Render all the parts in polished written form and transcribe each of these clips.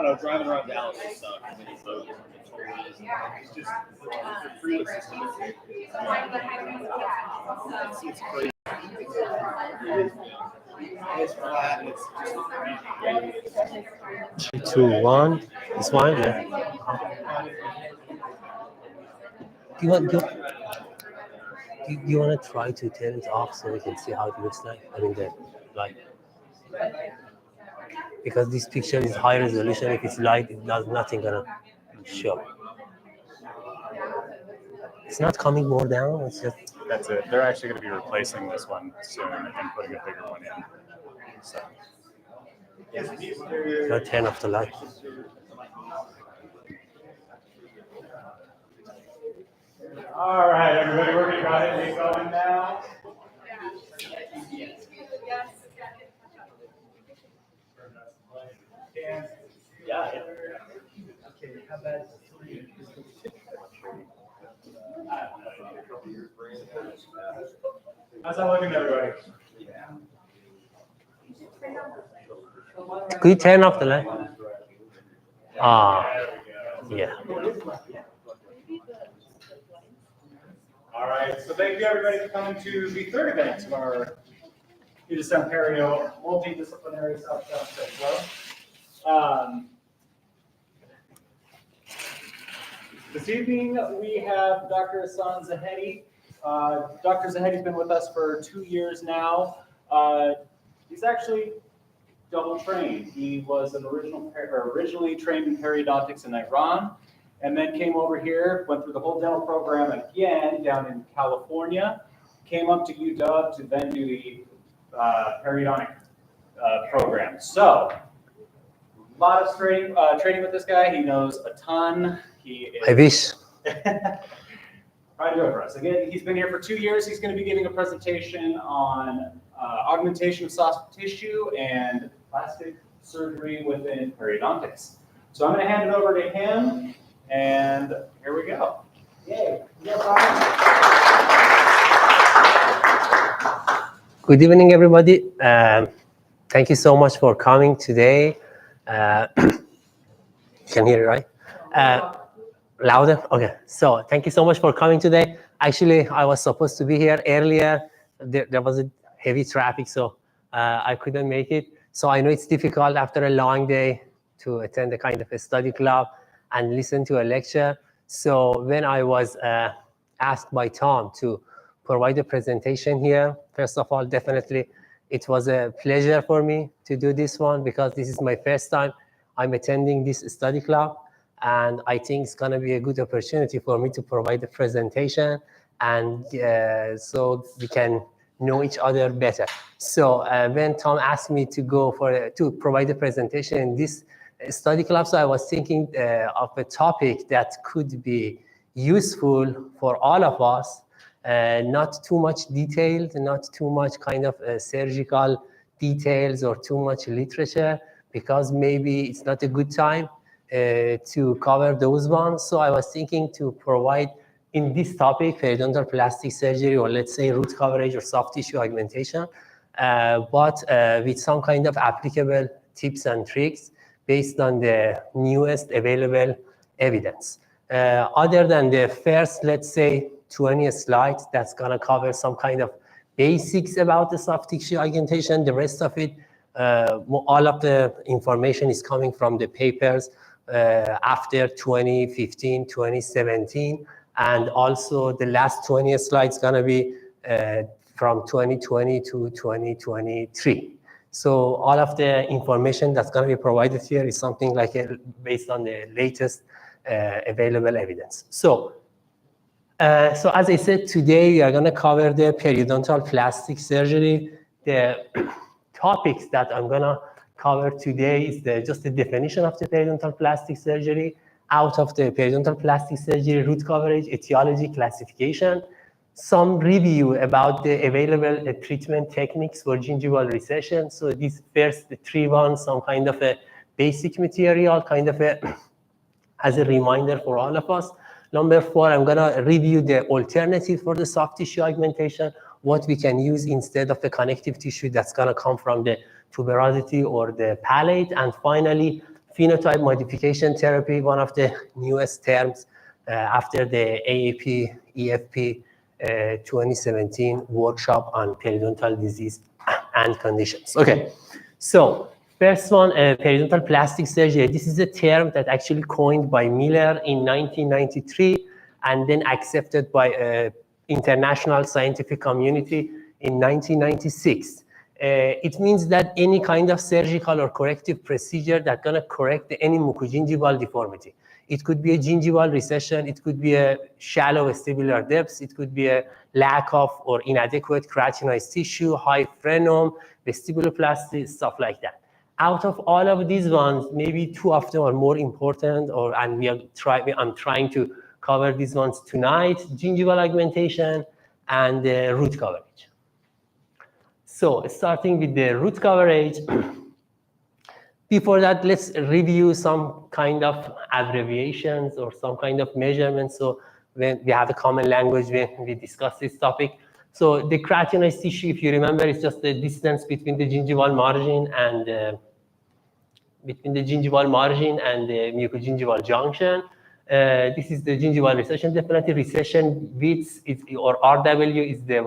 know, driving around Dallas is suck. I mean, it's just the freeway system. It's crazy. It's flat. It's just 3, 2, 1. It's fine. Yeah. Do you want to try to turn it off so we can see how it looks like? I mean, the light. Because this picture is high resolution. If it's light, it does nothing gonna show. It's not coming more down. It's just. That's it. They're actually going to be replacing this one soon and putting a bigger one in. So. I'll turn off the light. All right, everybody, we're going to go ahead and get going now. yeah. Okay, how about How's that looking, everybody? Could you turn off the light? Yeah. All right, so thank you, everybody, for coming to the third event of our Puget Perio Multi-Disciplinary South-South Club. This evening, we have Dr. Hassan Zahedi. Dr. Zahedi's been with us for 2 years now. He's actually double trained. He was originally trained in periodontics in Iran, and then came over here, went through the whole dental program again down in California, came up to UW to then do the periodontic program. So, a lot of training with this guy. He knows a ton. He is, I wish. Try to do it for us. Again, he's been here for 2 years. He's going to be giving a presentation on augmentation of soft tissue and plastic surgery within periodontics. So I'm going to hand it over to him, and here we go. Yay. Good evening, everybody. Thank you so much for coming today. You can hear it, right? Louder? Okay. So thank you so much for coming today. Actually, I was supposed to be here earlier. There was a heavy traffic, so I couldn't make it. So I know it's difficult after a long day to attend a kind of a study club and listen to a lecture. So when I was asked by Tom to provide a presentation here, first of all, definitely it was a pleasure for me to do this one because this is my first time I'm attending this study club. And I think it's going to be a good opportunity for me to provide the presentation, and so we can know each other better. So when Tom asked me to go to provide the presentation in this study club, so I was thinking of a topic that could be useful for all of us, not too much detailed, not too much kind of surgical details or too much literature, because maybe it's not a good time to cover those ones. So I was thinking to provide in this topic, periodontal plastic surgery, or let's say root coverage or soft tissue augmentation, but with some kind of applicable tips and tricks based on the newest available evidence. Other than the first, let's say, 20 slides, that's gonna cover some kind of basics about the soft tissue augmentation. The rest of it, all of the information is coming from the papers after 2015, 2017, and also the last 20 slides gonna be from 2020 to 2023. So all of the information that's gonna be provided here is something like based on the latest available evidence. So as I said, today we are gonna cover the periodontal plastic surgery. The topics that I'm gonna cover today is just the definition of the periodontal plastic surgery, out of the periodontal plastic surgery, root coverage, etiology, classification, some review about the available treatment techniques for gingival recession. So these first 3 ones, some kind of a basic material, kind of as a reminder for all of us. Number 4, I'm gonna review the alternative for the soft tissue augmentation, what we can use instead of the connective tissue that's gonna come from the tuberosity or the palate. And finally, phenotype modification therapy, one of the newest terms after the AAP, EFP 2017 workshop on periodontal disease and conditions. Okay, so first one, periodontal plastic surgery. This is a term that actually coined by Miller in 1993 and then accepted by international scientific community in 1996. It means that any kind of surgical or corrective procedure that's gonna correct any mucogingival deformity. It could be a gingival recession, it could be a shallow vestibular depth, it could be a lack of or inadequate keratinized tissue, high frenum, vestibuloplasty, stuff like that. Out of all of these ones, maybe two of them are more important, I'm trying to cover these ones tonight: gingival augmentation and root coverage. So starting with the root coverage, before that, let's review some kind of abbreviations or some kind of measurements. So when we have a common language when we discuss this topic. So the keratinized tissue, if you remember, is just the distance between the gingival margin and the mucogingival junction. This is the gingival recession. Definitely recession width or RW is the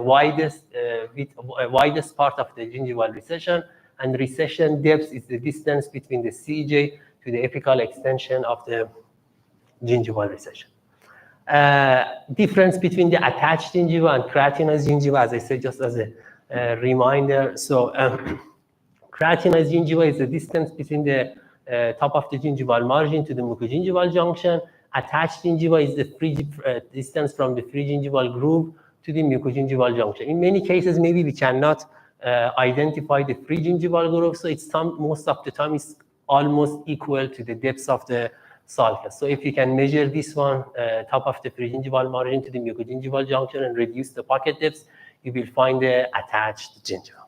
widest part of the gingival recession, and recession depth is the distance between the CJ to the apical extension of the gingival recession. Difference between the attached gingiva and keratinized gingiva, as I said, just as a reminder. So keratinized gingiva is the distance between the top of the gingival margin to the mucogingival junction. Attached gingiva is the distance from the free gingival groove to the mucogingival junction. In many cases, maybe we cannot identify the free gingival groove, so most of the time it's almost equal to the depth of the sulcus. So if you can measure this one, top of the free gingival margin to the mucogingival junction and reduce the pocket depth, you will find the attached gingiva.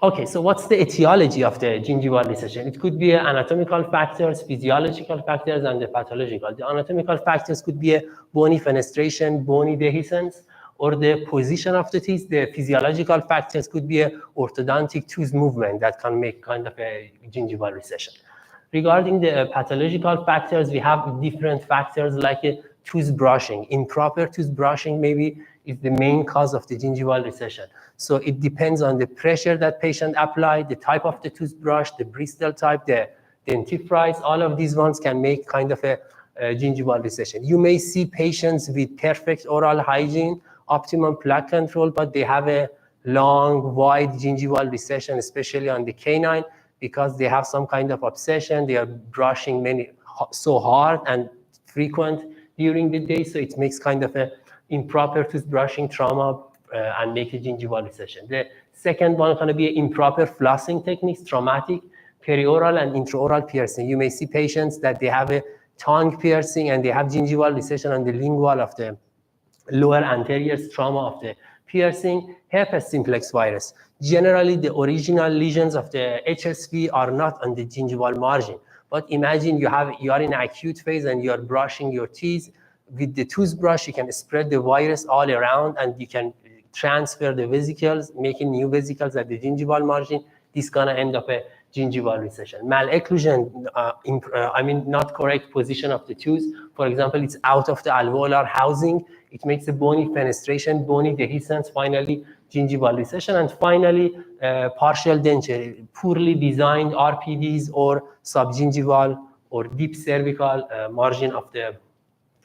Okay, so what's the etiology of the gingival recession? It could be anatomical factors, physiological factors, and the pathological. The anatomical factors could be a bony fenestration, bony dehiscence, or the position of the teeth. The physiological factors could be a orthodontic tooth movement that can make kind of a gingival recession. Regarding the pathological factors, we have different factors like tooth brushing. Improper tooth brushing maybe is the main cause of the gingival recession. So it depends on the pressure that patient applied, the type of the toothbrush, the bristle type, the dentifrice. All of these ones can make kind of a gingival recession. You may see patients with perfect oral hygiene, optimum plaque control, but they have a long, wide gingival recession, especially on the canine, because they have some kind of obsession. They are brushing so hard and frequent during the day, so it makes kind of a improper toothbrushing trauma and make a gingival recession. The second one is going to be improper flossing techniques, traumatic, perioral and intraoral piercing. You may see patients that they have a tongue piercing and they have gingival recession on the lingual of the lower anterior stroma of the piercing. Herpes simplex virus. Generally, the original lesions of the HSV are not on the gingival margin. But imagine you are in an acute phase and you are brushing your teeth. With the toothbrush, you can spread the virus all around and you can transfer the vesicles, making new vesicles at the gingival margin. This is gonna end up a gingival recession. Malocclusion, not correct position of the tooth. For example, it's out of the alveolar housing. It makes a bony fenestration, bony dehiscence, finally gingival recession, and finally partial denture, poorly designed RPDs or subgingival or deep cervical margin of the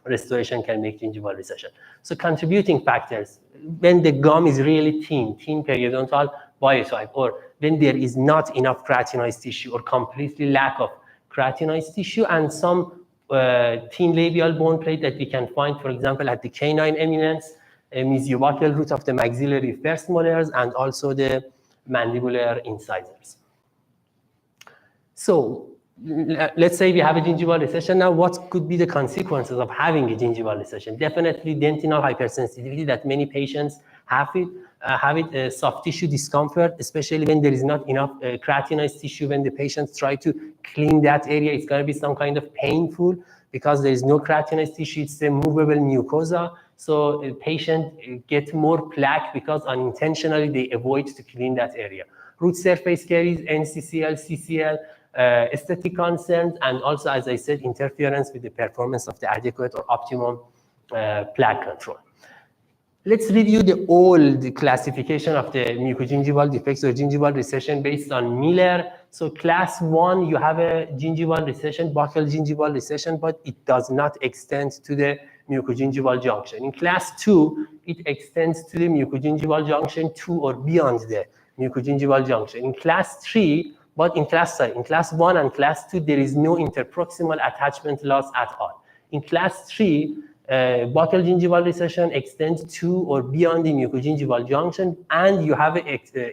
restoration can make gingival recession. So contributing factors, when the gum is really thin periodontal biotype, or when there is not enough keratinized tissue or completely lack of keratinized tissue, and some thin labial bone plate that we can find, for example, at the canine eminence, mesiobuccal root of the maxillary first molars, and also the mandibular incisors. So let's say we have a gingival recession. Now, what could be the consequences of having a gingival recession? Definitely dentinal hypersensitivity that many patients have soft tissue discomfort, especially when there is not enough keratinized tissue. When the patients try to clean that area, it's going to be some kind of painful because there is no keratinized tissue. It's a movable mucosa. So the patient gets more plaque because unintentionally they avoid to clean that area. root surface caries, NCCL, CCL, aesthetic concerns, and also, as I said, interference with the performance of the adequate or optimum plaque control. Let's review the old classification of the mucogingival defects or gingival recession based on Miller. So class 1, you have a gingival recession, buccal gingival recession, but it does not extend to the mucogingival junction. In class 2, it extends to the mucogingival junction 2 or beyond the mucogingival junction. In class 3, but in class 1 and class 2, there is no interproximal attachment loss at all. In class 3, buccal gingival recession extends to or beyond the mucogingival junction, and you have an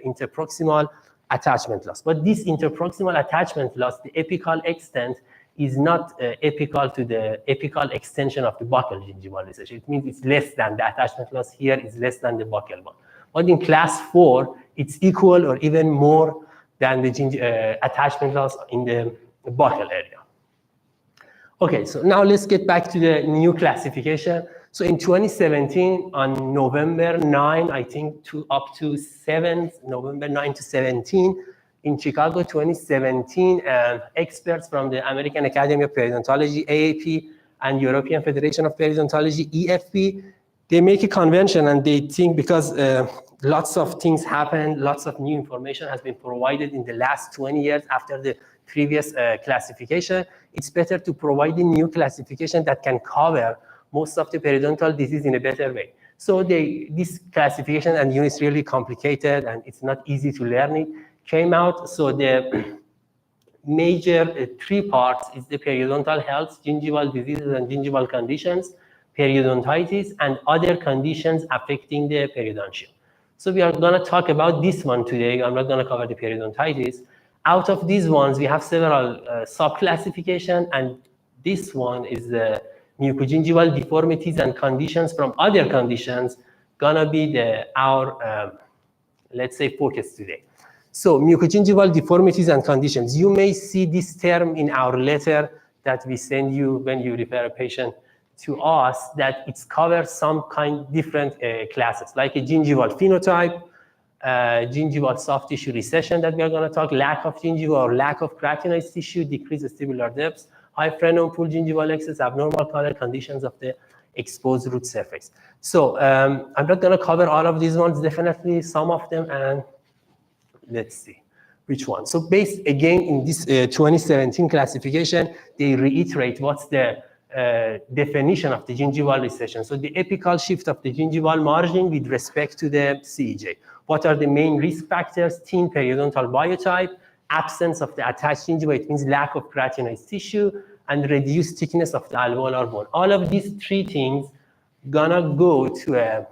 interproximal attachment loss. But this interproximal attachment loss, the apical extent, is not apical to the apical extension of the buccal gingival recession. It means it's less than the attachment loss here is less than the buccal one. But in class 4, it's equal or even more than the attachment loss in the buccal area. Okay, so now let's get back to the new classification. So in 2017, on November 9, I think up to 7, November 9 to 17, in Chicago 2017, experts from the American Academy of Periodontology, AAP, and European Federation of Periodontology, EFP, they make a convention and they think because lots of things happened, lots of new information has been provided in the last 20 years after the previous classification, it's better to provide a new classification that can cover most of the periodontal disease in a better way. So this classification and it's really complicated and it's not easy to learn it, came out. So the major 3 parts is the periodontal health, gingival diseases and gingival conditions, periodontitis, and other conditions affecting the periodontium. So we are going to talk about this one today. I'm not going to cover the periodontitis. Out of these ones, we have several sub-classification, and this one is the mucogingival deformities and conditions from other conditions, gonna be our, let's say, focus today. So mucogingival deformities and conditions. You may see this term in our letter that we send you when you refer a patient to us, that it's covers some different classes, like a gingival phenotype, gingival soft tissue recession that we are going to talk, lack of gingiva or lack of keratinized tissue, decreased vestibular depth, high frenum pool gingival excess, abnormal color, conditions of the exposed root surface. So I'm not going to cover all of these ones, definitely some of them, and let's see which one. So based again in this 2017 classification, they reiterate what's the definition of the gingival recession. So the apical shift of the gingival margin with respect to the CEJ. What are the main risk factors? Thin periodontal biotype, absence of the attached gingiva, it means lack of keratinized tissue, and reduced thickness of the alveolar bone. All of these 3 things gonna go to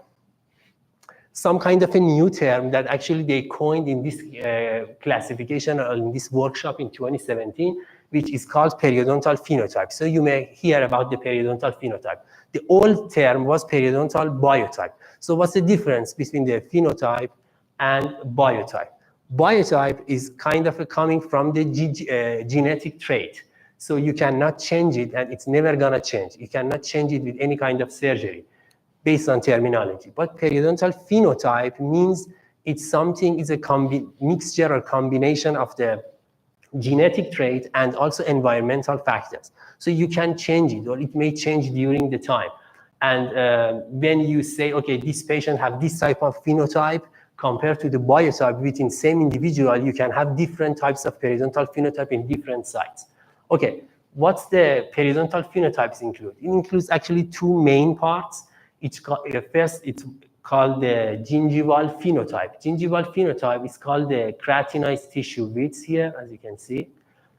some kind of a new term that actually they coined in this classification or in this workshop in 2017, which is called periodontal phenotype. So you may hear about the periodontal phenotype. The old term was periodontal biotype. So what's the difference between the phenotype and biotype? Biotype is kind of coming from the genetic trait. So you cannot change it, and it's never gonna change. You cannot change it with any kind of surgery based on terminology. But periodontal phenotype means it's something, it's a mixture or combination of the genetic trait and also environmental factors. So you can change it, or it may change during the time. And when you say, okay, this patient have this type of phenotype compared to the biotype within same individual, you can have different types of periodontal phenotype in different sites. Okay, what's the periodontal phenotypes include? It includes actually 2 main parts. First, it's called the gingival phenotype. Gingival phenotype is called the keratinized tissue width here, as you can see,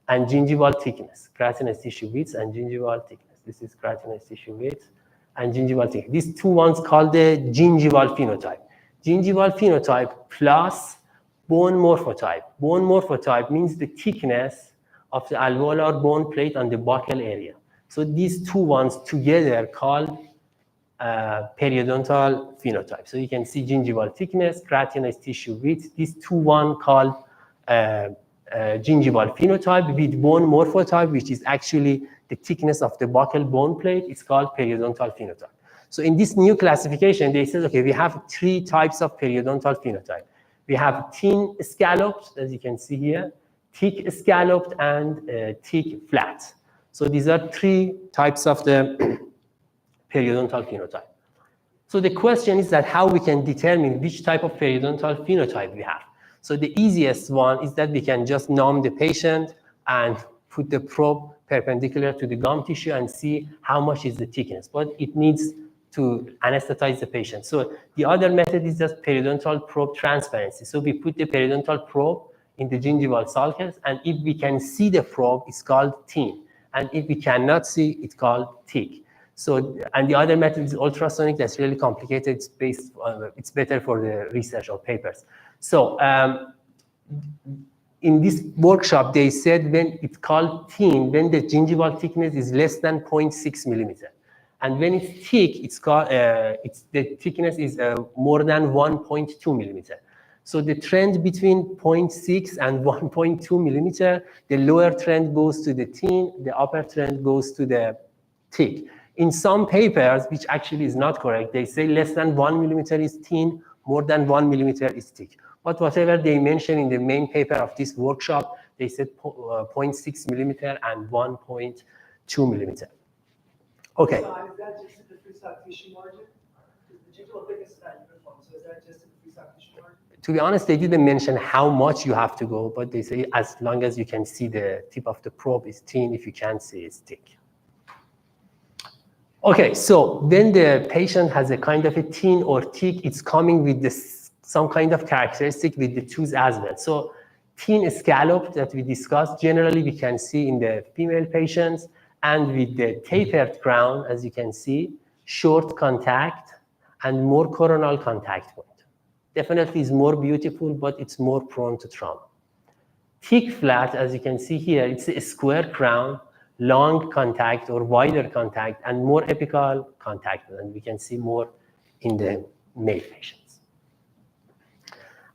and gingival thickness. Keratinized tissue width and gingival thickness. This is keratinized tissue width and gingival thickness. These 2 ones called the gingival phenotype. Gingival phenotype plus bone morphotype. Bone morphotype means the thickness of the alveolar bone plate on the buccal area. So these 2 ones together called periodontal phenotype. So you can see gingival thickness, keratinized tissue width. These 2 called gingival phenotype with bone morphotype, which is actually the thickness of the buccal bone plate. It's called periodontal phenotype. So in this new classification, they said, okay, we have 3 types of periodontal phenotype. We have thin scalloped, as you can see here, thick scalloped, and thick flat. So these are three types of the periodontal phenotype. So the question is that how we can determine which type of periodontal phenotype we have. So the easiest one is that we can just numb the patient and put the probe perpendicular to the gum tissue and see how much is the thickness, but it needs to anesthetize the patient. So the other method is just periodontal probe transparency. So we put the periodontal probe in the gingival sulcus, and if we can see the probe, it's called thin. And if we cannot see, it's called thick. So, and the other method is ultrasonic. That's really complicated. It's based on, it's better for the research or papers. So in this workshop, they said when it's called thin, when the gingival thickness is less than 0.6 millimeter. And when it's thick, it's called, the thickness is more than 1.2 millimeter. So the trend between 0.6 and 1.2 millimeter, the lower trend goes to the thin, the upper trend goes to the thick. In some papers, which actually is not correct, they say less than 1 millimeter is thin, more than 1 millimeter is thick. But whatever they mentioned in the main paper of this workshop, they said 0.6 millimeter and 1.2 millimeter. Okay. So is that just in the free soft tissue margin? Because the gingival thickness is not uniform, so is that just in the free soft tissue margin? To be honest, they didn't mention how much you have to go, but they say as long as you can see the tip of the probe is thin, if you can't see, it's thick. Okay, so when the patient has a kind of a thin or thick, it's coming with this, some kind of characteristic with the tooth as well. So thin scallop that we discussed, generally we can see in the female patients, and with the tapered crown, as you can see, short contact and more coronal contact point. Definitely is more beautiful, but it's more prone to trauma. Thick flat, as you can see here, it's a square crown, long contact or wider contact, and more apical contact, and we can see more in the male patients.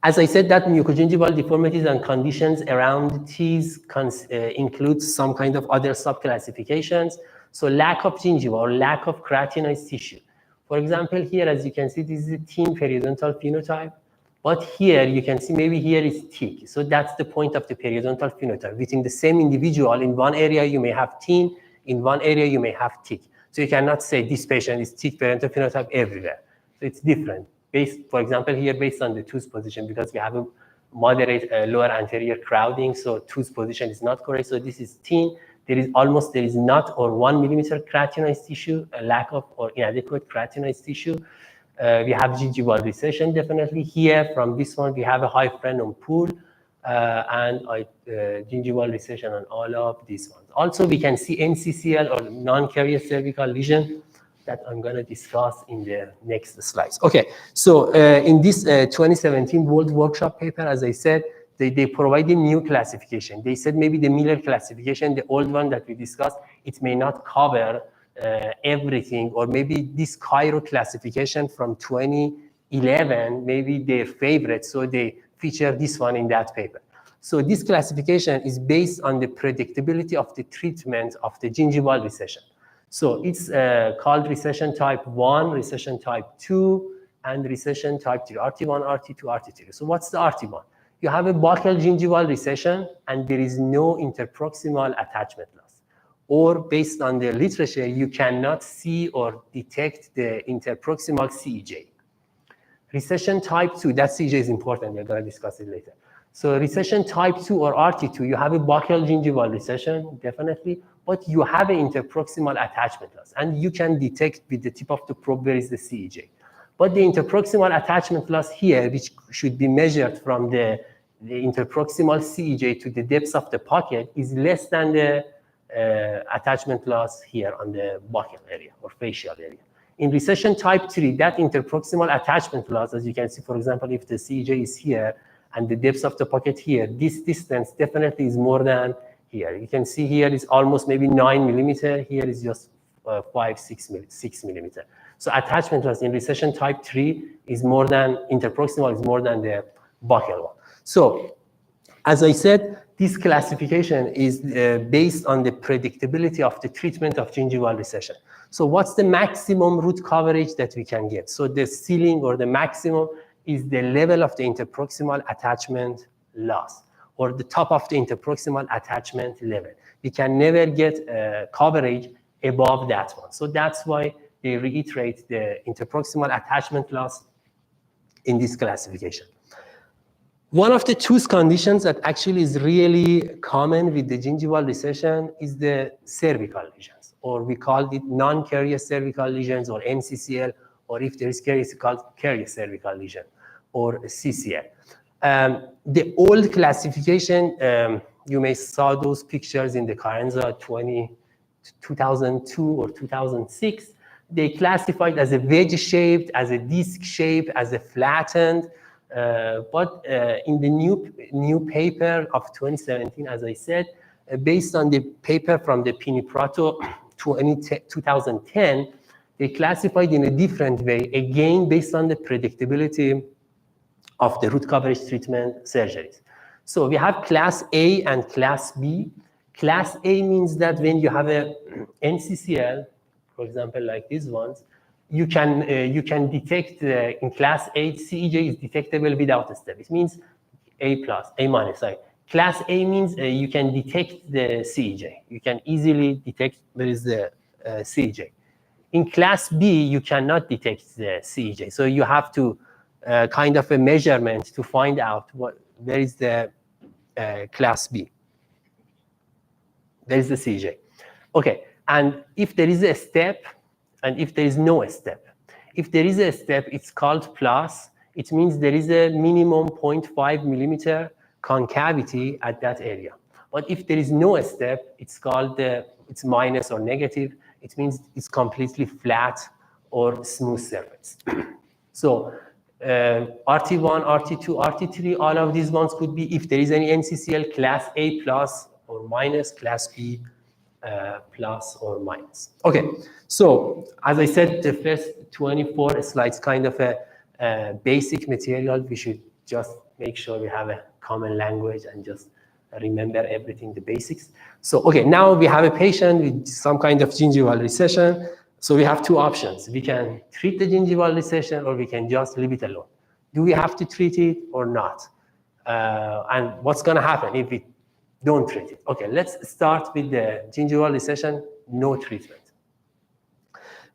As I said, that mucogingival deformities and conditions around teeth includes some kind of other subclassifications. So lack of gingiva or lack of keratinized tissue. For example, here, as you can see, this is a thin periodontal phenotype. But here, you can see maybe here is thick. So that's the point of the periodontal phenotype. Within the same individual, in one area, you may have thin. In one area, you may have thick. So you cannot say this patient is thick periodontal phenotype everywhere. So it's different. Based, for example, here, based on the tooth position, because we have a moderate lower anterior crowding, so tooth position is not correct. So this is thin. There is not or 1 millimeter keratinized tissue, a lack of or inadequate keratinized tissue. We have gingival recession, definitely. Here, from this one, we have a high frenum pool and gingival recession on all of these ones. Also, we can see NCCL or non-carious cervical lesion that I'm going to discuss in the next slides. Okay, so in this 2017 World Workshop paper, as I said, they provided new classification. They said maybe the Miller classification, the old one that we discussed, it may not cover everything, or maybe this Cairo classification from 2011, maybe their favorite, so they feature this one in that paper. So this classification is based on the predictability of the treatment of the gingival recession. So it's called recession type 1, recession type 2, and recession type 3, RT1, RT2, RT3. So what's the RT1? You have a buccal gingival recession, and there is no interproximal attachment loss. Or based on the literature, you cannot see or detect the interproximal CEJ. Recession type 2, that CEJ is important, we're going to discuss it later. So recession type 2 or RT2, you have a buccal gingival recession, definitely, but you have an interproximal attachment loss, and you can detect with the tip of the probe where is the CEJ. But the interproximal attachment loss here, which should be measured from the interproximal CEJ to the depths of the pocket, is less than the attachment loss here on the buccal area or facial area. In recession type 3, that interproximal attachment loss, as you can see, for example, if the CEJ is here and the depths of the pocket here, this distance definitely is more than here. You can see here is almost maybe 9 millimeter. Here is just 6 millimeter. So attachment loss in recession type 3 is more than, interproximal is more than the buccal one. So as I said, this classification is based on the predictability of the treatment of gingival recession. So what's the maximum root coverage that we can get? So the ceiling or the maximum is the level of the interproximal attachment loss, or the top of the interproximal attachment level. We can never get coverage above that one. So that's why they reiterate the interproximal attachment loss in this classification. One of the tooth conditions that actually is really common with the gingival recession is the cervical lesions, or we call it non-carious cervical lesions, or NCCL, or if there is caries, it's called carious cervical lesion, or CCL. The old classification, you may saw those pictures in the Carranza 2002 or 2006. They classified as a wedge-shaped, as a disc-shaped, as a flattened. But in the new paper of 2017, as I said, based on the paper from the Piniprato 2010, they classified in a different way, again based on the predictability of the root coverage treatment surgeries. So we have class A and class B. Class A means that when you have a NCCL, for example, like these ones, you can detect in class A, CEJ is detectable without a step. It means A plus, A minus, sorry. Class A means you can detect the CEJ. You can easily detect where is the CEJ. In class B, you cannot detect the CEJ. So you have to kind of a measurement to find out where is the class B. There is the CEJ. Okay, and if there is a step, and if there is no step. If there is a step, it's called plus. It means there is a minimum 0.5 millimeter concavity at that area. But if there is no step, it's called, it's minus or negative. It means it's completely flat or smooth surface. So RT1, RT2, RT3, all of these ones could be, if there is any NCCL, class A plus or minus, class B plus or minus. Okay, so as I said, the first 24 slides kind of a basic material. We should just make sure we have a common language and just remember everything, the basics. So, okay, now we have a patient with some kind of gingival recession. So we have two options. We can treat the gingival recession, or we can just leave it alone. Do we have to treat it or not? And what's gonna happen if we don't treat it? Okay, let's start with the gingival recession, no treatment.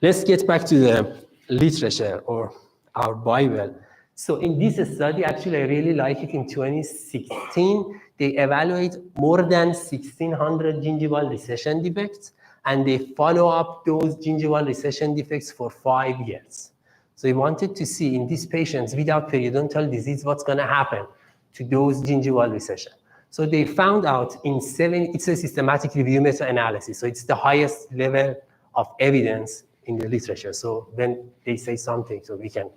Let's get back to the literature or our Bible. So in this study, actually, I really like it. In 2016, they evaluate more than 1,600 gingival recession defects, and they follow up those gingival recession defects for 5 years. So we wanted to see in these patients without periodontal disease, what's gonna happen to those gingival recession. So they found out in it's a systematic review meta-analysis. So it's the highest level of evidence in the literature. So when they say something, so we can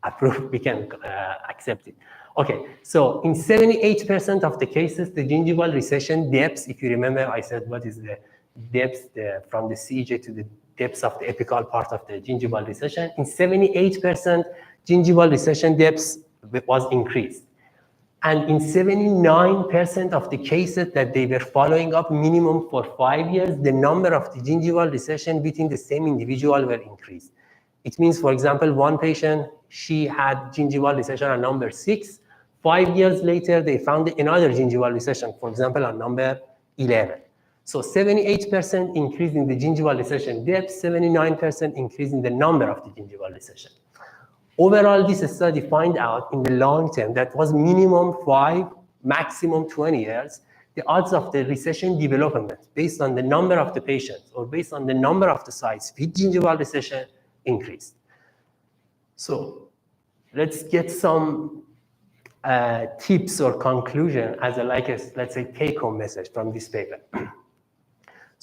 approve, we can accept it. Okay, so in 78% of the cases, the gingival recession depths, if you remember, I said what is the depth from the CEJ to the depths of the apical part of the gingival recession. In 78%, gingival recession depths was increased. And in 79% of the cases that they were following up minimum for 5 years, the number of the gingival recession within the same individual were increased. It means, for example, one patient, she had gingival recession on number 6. 5 years later, they found another gingival recession, for example, on number 11. So 78% increase in the gingival recession depth, 79% increase in the number of the gingival recession. Overall, this study find out in the long term that was minimum 5, maximum 20 years, the odds of the recession development based on the number of the patients or based on the number of the sites with gingival recession increased. So let's get some tips or conclusion as let's say, take-home message from this paper.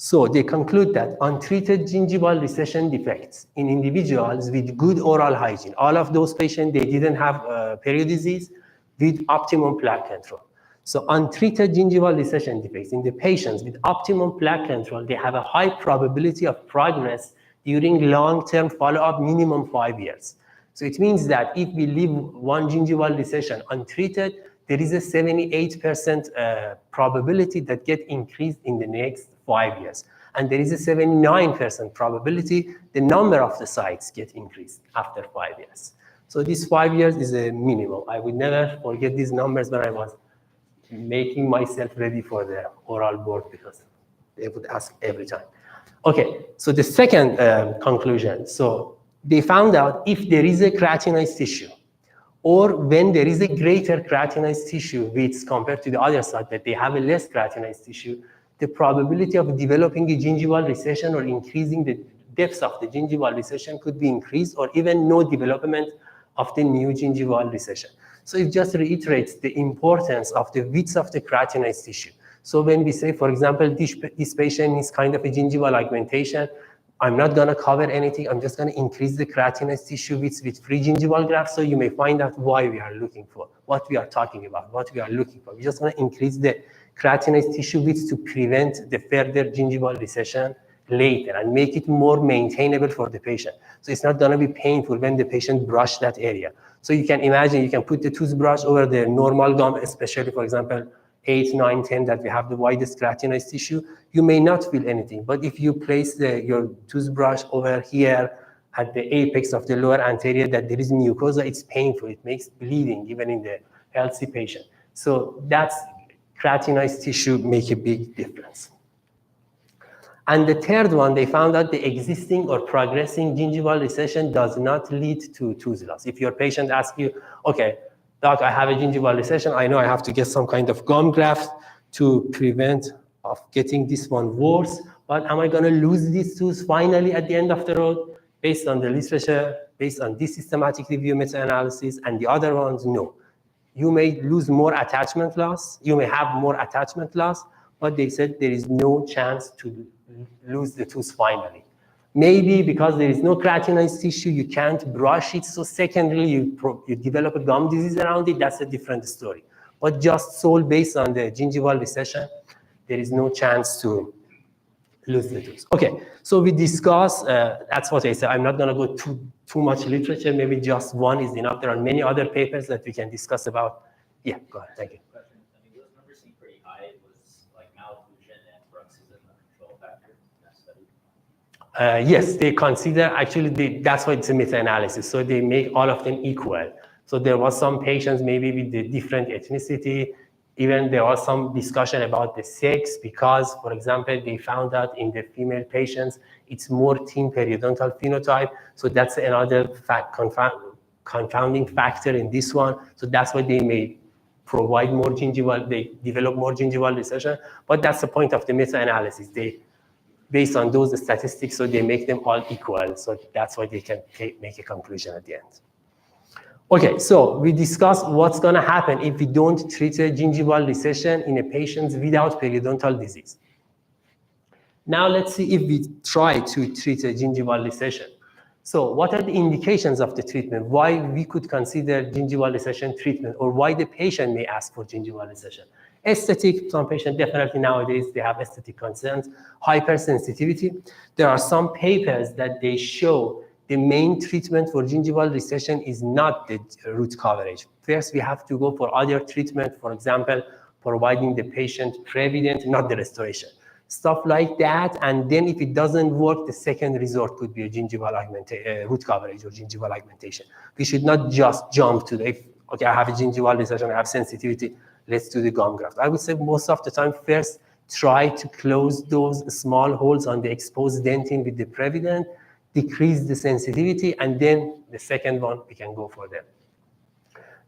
So they conclude that untreated gingival recession defects in individuals with good oral hygiene, all of those patients, they didn't have period disease with optimum plaque control. So untreated gingival recession defects in the patients with optimum plaque control, they have a high probability of progress during long-term follow-up, minimum 5 years. So it means that if we leave one gingival recession untreated, there is a 78% probability that get increased in the next 5 years. And there is a 79% probability the number of the sites get increased after 5 years. So these 5 years is a minimum. I would never forget these numbers when I was making myself ready for the oral board because they would ask every time. Okay, so the second conclusion. So they found out if there is a keratinized tissue or when there is a greater keratinized tissue width compared to the other side that they have a less keratinized tissue, the probability of developing a gingival recession or increasing the depth of the gingival recession could be increased or even no development of the new gingival recession. So it just reiterates the importance of the width of the keratinized tissue. So when we say, for example, this patient needs kind of a gingival augmentation, I'm not going to cover anything. I'm just going to increase the keratinized tissue width with free gingival graft. So you may find out why we are looking for, what we are talking about, what we are looking for. We just want to increase the keratinized tissue width to prevent the further gingival recession later and make it more maintainable for the patient. So it's not going to be painful when the patient brush that area. So you can imagine you can put the toothbrush over the normal gum, especially, for example, 8, 9, 10, that we have the widest keratinized tissue, you may not feel anything. But if you place your toothbrush over here at the apex of the lower anterior, that there is mucosa, it's painful. It makes bleeding even in the healthy patient. So that's keratinized tissue make a big difference. And the third one, they found out the existing or progressing gingival recession does not lead to tooth loss. If your patient asks you, okay, doc, I have a gingival recession. I know I have to get some kind of gum graft to prevent of getting this one worse, but am I going to lose these tooth finally at the end of the road? Based on the literature, based on this systematic review meta-analysis and the other ones, no. You may lose more attachment loss. You may have more attachment loss, but they said there is no chance to lose the tooth finally. Maybe because there is no keratinized tissue, you can't brush it. So secondly, you develop a gum disease around it. That's a different story. But just solely based on the gingival recession, there is no chance to lose the tooth. Okay, so we discuss, that's what I said. I'm not going to go too much literature. Maybe just one is enough. There are many other papers that we can discuss about. Yeah, go ahead. Thank you. I mean, those numbers seem pretty high. It was like malocclusion and bruxism a control factor in that study. Yes, they consider, actually, that's why it's a meta-analysis. So they make all of them equal. So there was some patients maybe with the different ethnicity. Even there was some discussion about the sex because, for example, they found out in the female patients, it's more thin periodontal phenotype. So that's another confounding factor in this one. So that's why they may provide more gingival, they develop more gingival recession. But that's the point of the meta-analysis. They, based on those statistics, so they make them all equal. So that's why they can make a conclusion at the end. Okay, so we discussed what's going to happen if we don't treat a gingival recession in a patient without periodontal disease. Now let's see if we try to treat a gingival recession. So what are the indications of the treatment? Why we could consider gingival recession treatment, or why the patient may ask for gingival recession? Aesthetic, some patients definitely nowadays, they have aesthetic concerns. Hypersensitivity. There are some papers that they show the main treatment for gingival recession is not the root coverage. First, we have to go for other treatment, for example, providing the patient Prevident, not the restoration. Stuff like that, and then if it doesn't work, the second resort could be a gingival root coverage or gingival augmentation. We should not just jump to the, okay, I have a gingival recession, I have sensitivity, let's do the gum graft. I would say most of the time, first, try to close those small holes on the exposed dentin with the Prevident, decrease the sensitivity, and then the second one, we can go for the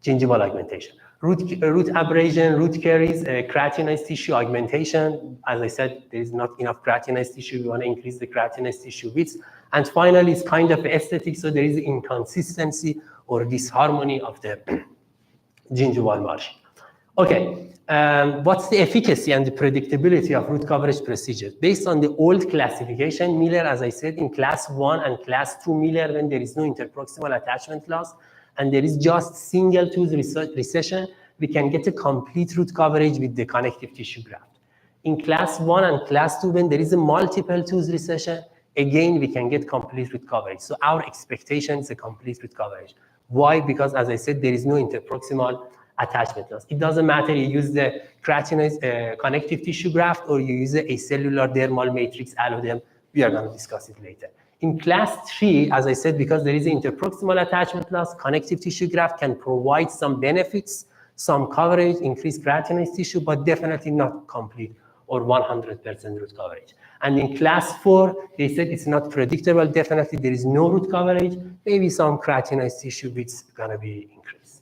gingival augmentation. Root abrasion, root caries, keratinized tissue augmentation. As I said, there is not enough keratinized tissue. We want to increase the keratinized tissue width. And finally, it's kind of aesthetic, so there is inconsistency or disharmony of the gingival margin. Okay, what's the efficacy and the predictability of root coverage procedures? Based on the old classification, Miller, as I said, in class 1 and class 2 Miller, when there is no interproximal attachment loss, and there is just single tooth recession, we can get a complete root coverage with the connective tissue graft. In class 1 and class 2, when there is a multiple tooth recession, again, we can get complete root coverage. So our expectation is a complete root coverage. Why? Because, as I said, there is no interproximal attachment loss. It doesn't matter you use the keratinized connective tissue graft or you use a cellular dermal matrix alloderm. We are going to discuss it later. In class 3, as I said, because there is an interproximal attachment loss, connective tissue graft can provide some benefits, some coverage, increased keratinized tissue, but definitely not complete or 100% root coverage. And in class 4, they said it's not predictable. Definitely there is no root coverage, maybe some keratinized tissue which is gonna be increased.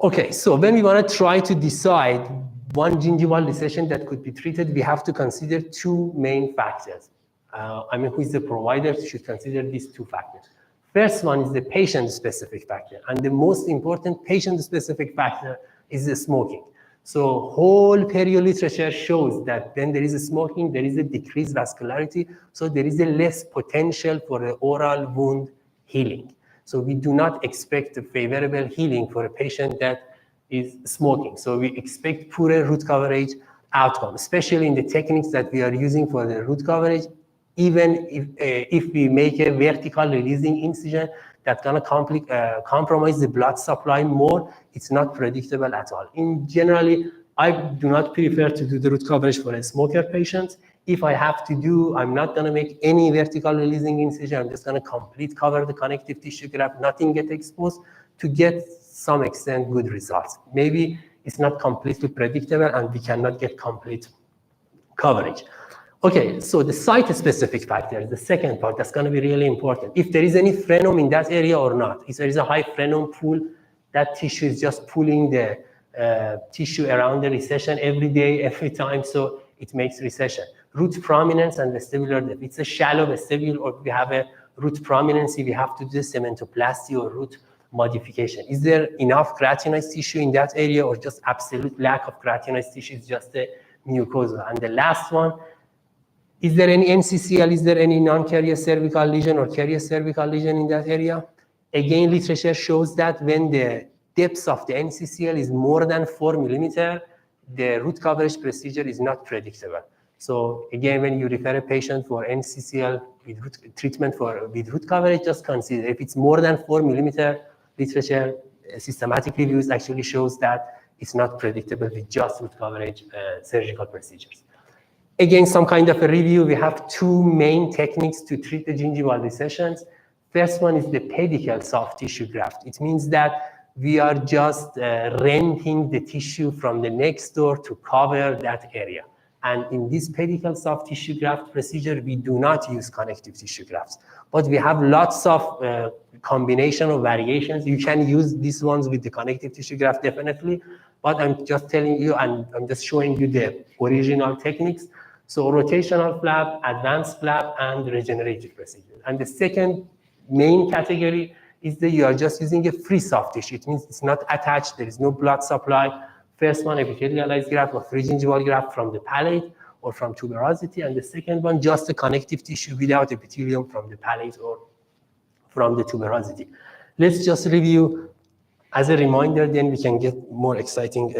Okay, so when we wanna try to decide one gingival recession that could be treated, we have to consider two main factors. Who is the provider should consider these two factors. First one is the patient-specific factor, and the most important patient-specific factor is the smoking. So whole perio literature shows that when there is a smoking, there is a decreased vascularity, so there is a less potential for the oral wound healing. So we do not expect a favorable healing for a patient that is smoking. So we expect poorer root coverage outcome, especially in the techniques that we are using for the root coverage. Even if we make a vertical releasing incision that's gonna compromise the blood supply more, it's not predictable at all. Generally, I do not prefer to do the root coverage for a smoker patient. If I have to do, I'm not gonna make any vertical releasing incision. I'm just gonna cover the connective tissue graft, nothing get exposed to get some extent good results. Maybe it's not completely predictable and we cannot get complete coverage. Okay, so the site-specific factor is the second part that's gonna be really important. If there is any frenum in that area or not. If there is a high frenum pool, that tissue is just pulling the tissue around the recession every day, every time, so it makes recession. Root prominence and vestibular depth. It's a shallow vestibule or we have a root prominency, we have to do cementoplasty or root modification. Is there enough keratinized tissue in that area or just absolute lack of keratinized tissue? It's just a mucosa. And the last one, is there any NCCL? Is there any non-carrier cervical lesion or carrier cervical lesion in that area? Again, literature shows that when the depth of the NCCL is more than 4 millimeter, the root coverage procedure is not predictable. So again, when you refer a patient for NCCL with treatment with root coverage, just consider if it's more than 4 millimeter, literature, systematic reviews actually shows that it's not predictable with just root coverage surgical procedures. Again, some kind of a review. We have two main techniques to treat the gingival recessions. First one is the pedicle soft tissue graft. It means that we are just renting the tissue from the next door to cover that area. And in this pedicle soft tissue graft procedure, we do not use connective tissue grafts. But we have lots of combination of variations. You can use these ones with the connective tissue graft, definitely. But I'm just telling you, and I'm just showing you the original techniques. So rotational flap, advanced flap, and regenerative procedure. And the second main category is that you are just using a free soft tissue. It means it's not attached, there is no blood supply. First one, epithelialized graft or free gingival graft from the palate or from tuberosity. And the second one, just a connective tissue without epithelium from the palate or from the tuberosity. Let's just review as a reminder, then we can get more exciting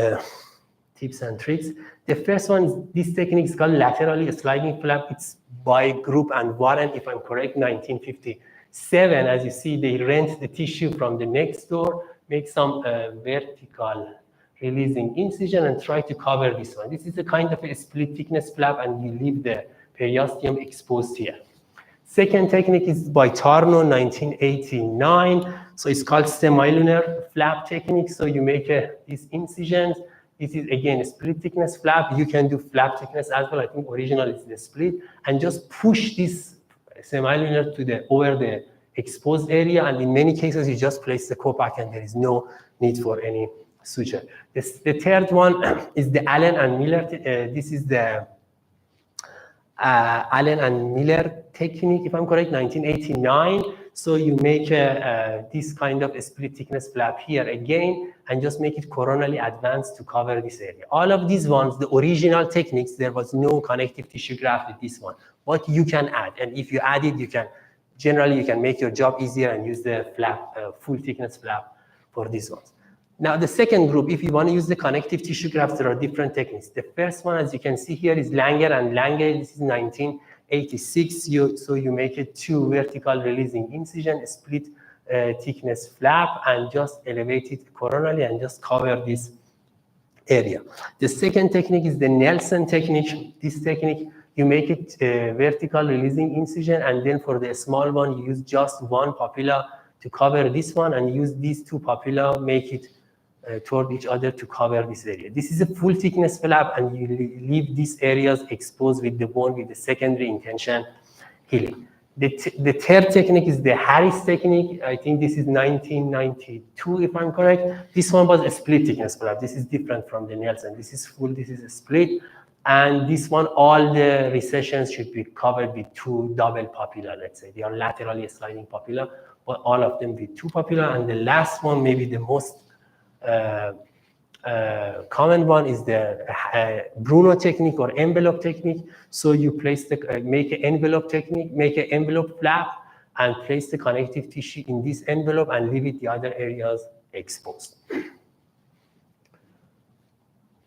tips and tricks. The first one is this technique is called laterally sliding flap. It's by Group and Warren, if I'm correct, 1957. As you see, they rent the tissue from the next door, make some vertical releasing incision and try to cover this one. This is a kind of a split thickness flap and you leave the periosteum exposed here. Second technique is by Tarno, 1989. So it's called semilunar flap technique. So you make these incisions. This is again a split thickness flap. You can do flap thickness as well. I think original is the split, and just push this semilunar to over the exposed area. And in many cases, you just place the Copac and there is no need for any suture. The third one is the Allen and Miller. This is the Allen and Miller technique, if I'm correct, 1989. So you make this kind of a split thickness flap here again, and just make it coronally advanced to cover this area. All of these ones, the original techniques, there was no connective tissue graft with this one. What you can add, and if you add it, you can make your job easier and use the flap, full thickness flap for these ones. Now the second group, if you want to use the connective tissue grafts, there are different techniques. The first one, as you can see here, is Langer and Langer. This is 1986. So you make a two vertical releasing incision, a split thickness flap, and just elevate it coronally and just cover this area. The second technique is the Nelson technique. This technique you make it vertical releasing incision, and then for the small one, you use just one papilla to cover this one, and use these two papilla, make it toward each other to cover this area. This is a full thickness flap, and you leave these areas exposed with the bone with the secondary intention healing. The third technique is the Harris technique. I think this is 1992, if I'm correct. This one was a split thickness flap. This is different from the Nelson. This is full, this is a split. And this one, all the recessions should be covered with two double papilla, let's say. They are laterally sliding papilla, but all of them with two papilla. And the last one, maybe the most common one, is the Bruno technique or envelope technique. So you place the make an envelope technique, make an envelope flap, and place the connective tissue in this envelope and leave it the other areas exposed.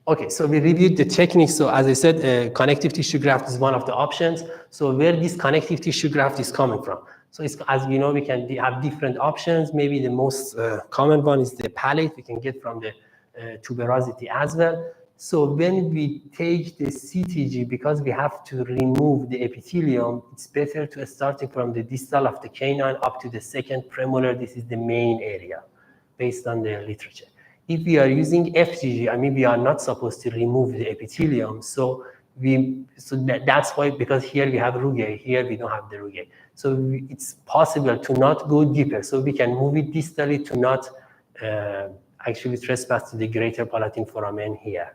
Okay, so we reviewed the technique. So as I said, connective tissue graft is one of the options. So where this connective tissue graft is coming from? So it's, as we know, we can have different options. Maybe the most common one is the palate. We can get from the tuberosity as well. So when we take the CTG, because we have to remove the epithelium, it's better to starting from the distal of the canine up to the second premolar. This is the main area based on the literature. If we are using FGG, I mean, we are not supposed to remove the epithelium. So that's why, because here we have rugae, here we don't have the rugae. So it's possible to not go deeper. So we can move it distally to not actually trespass to the greater palatine foramen here.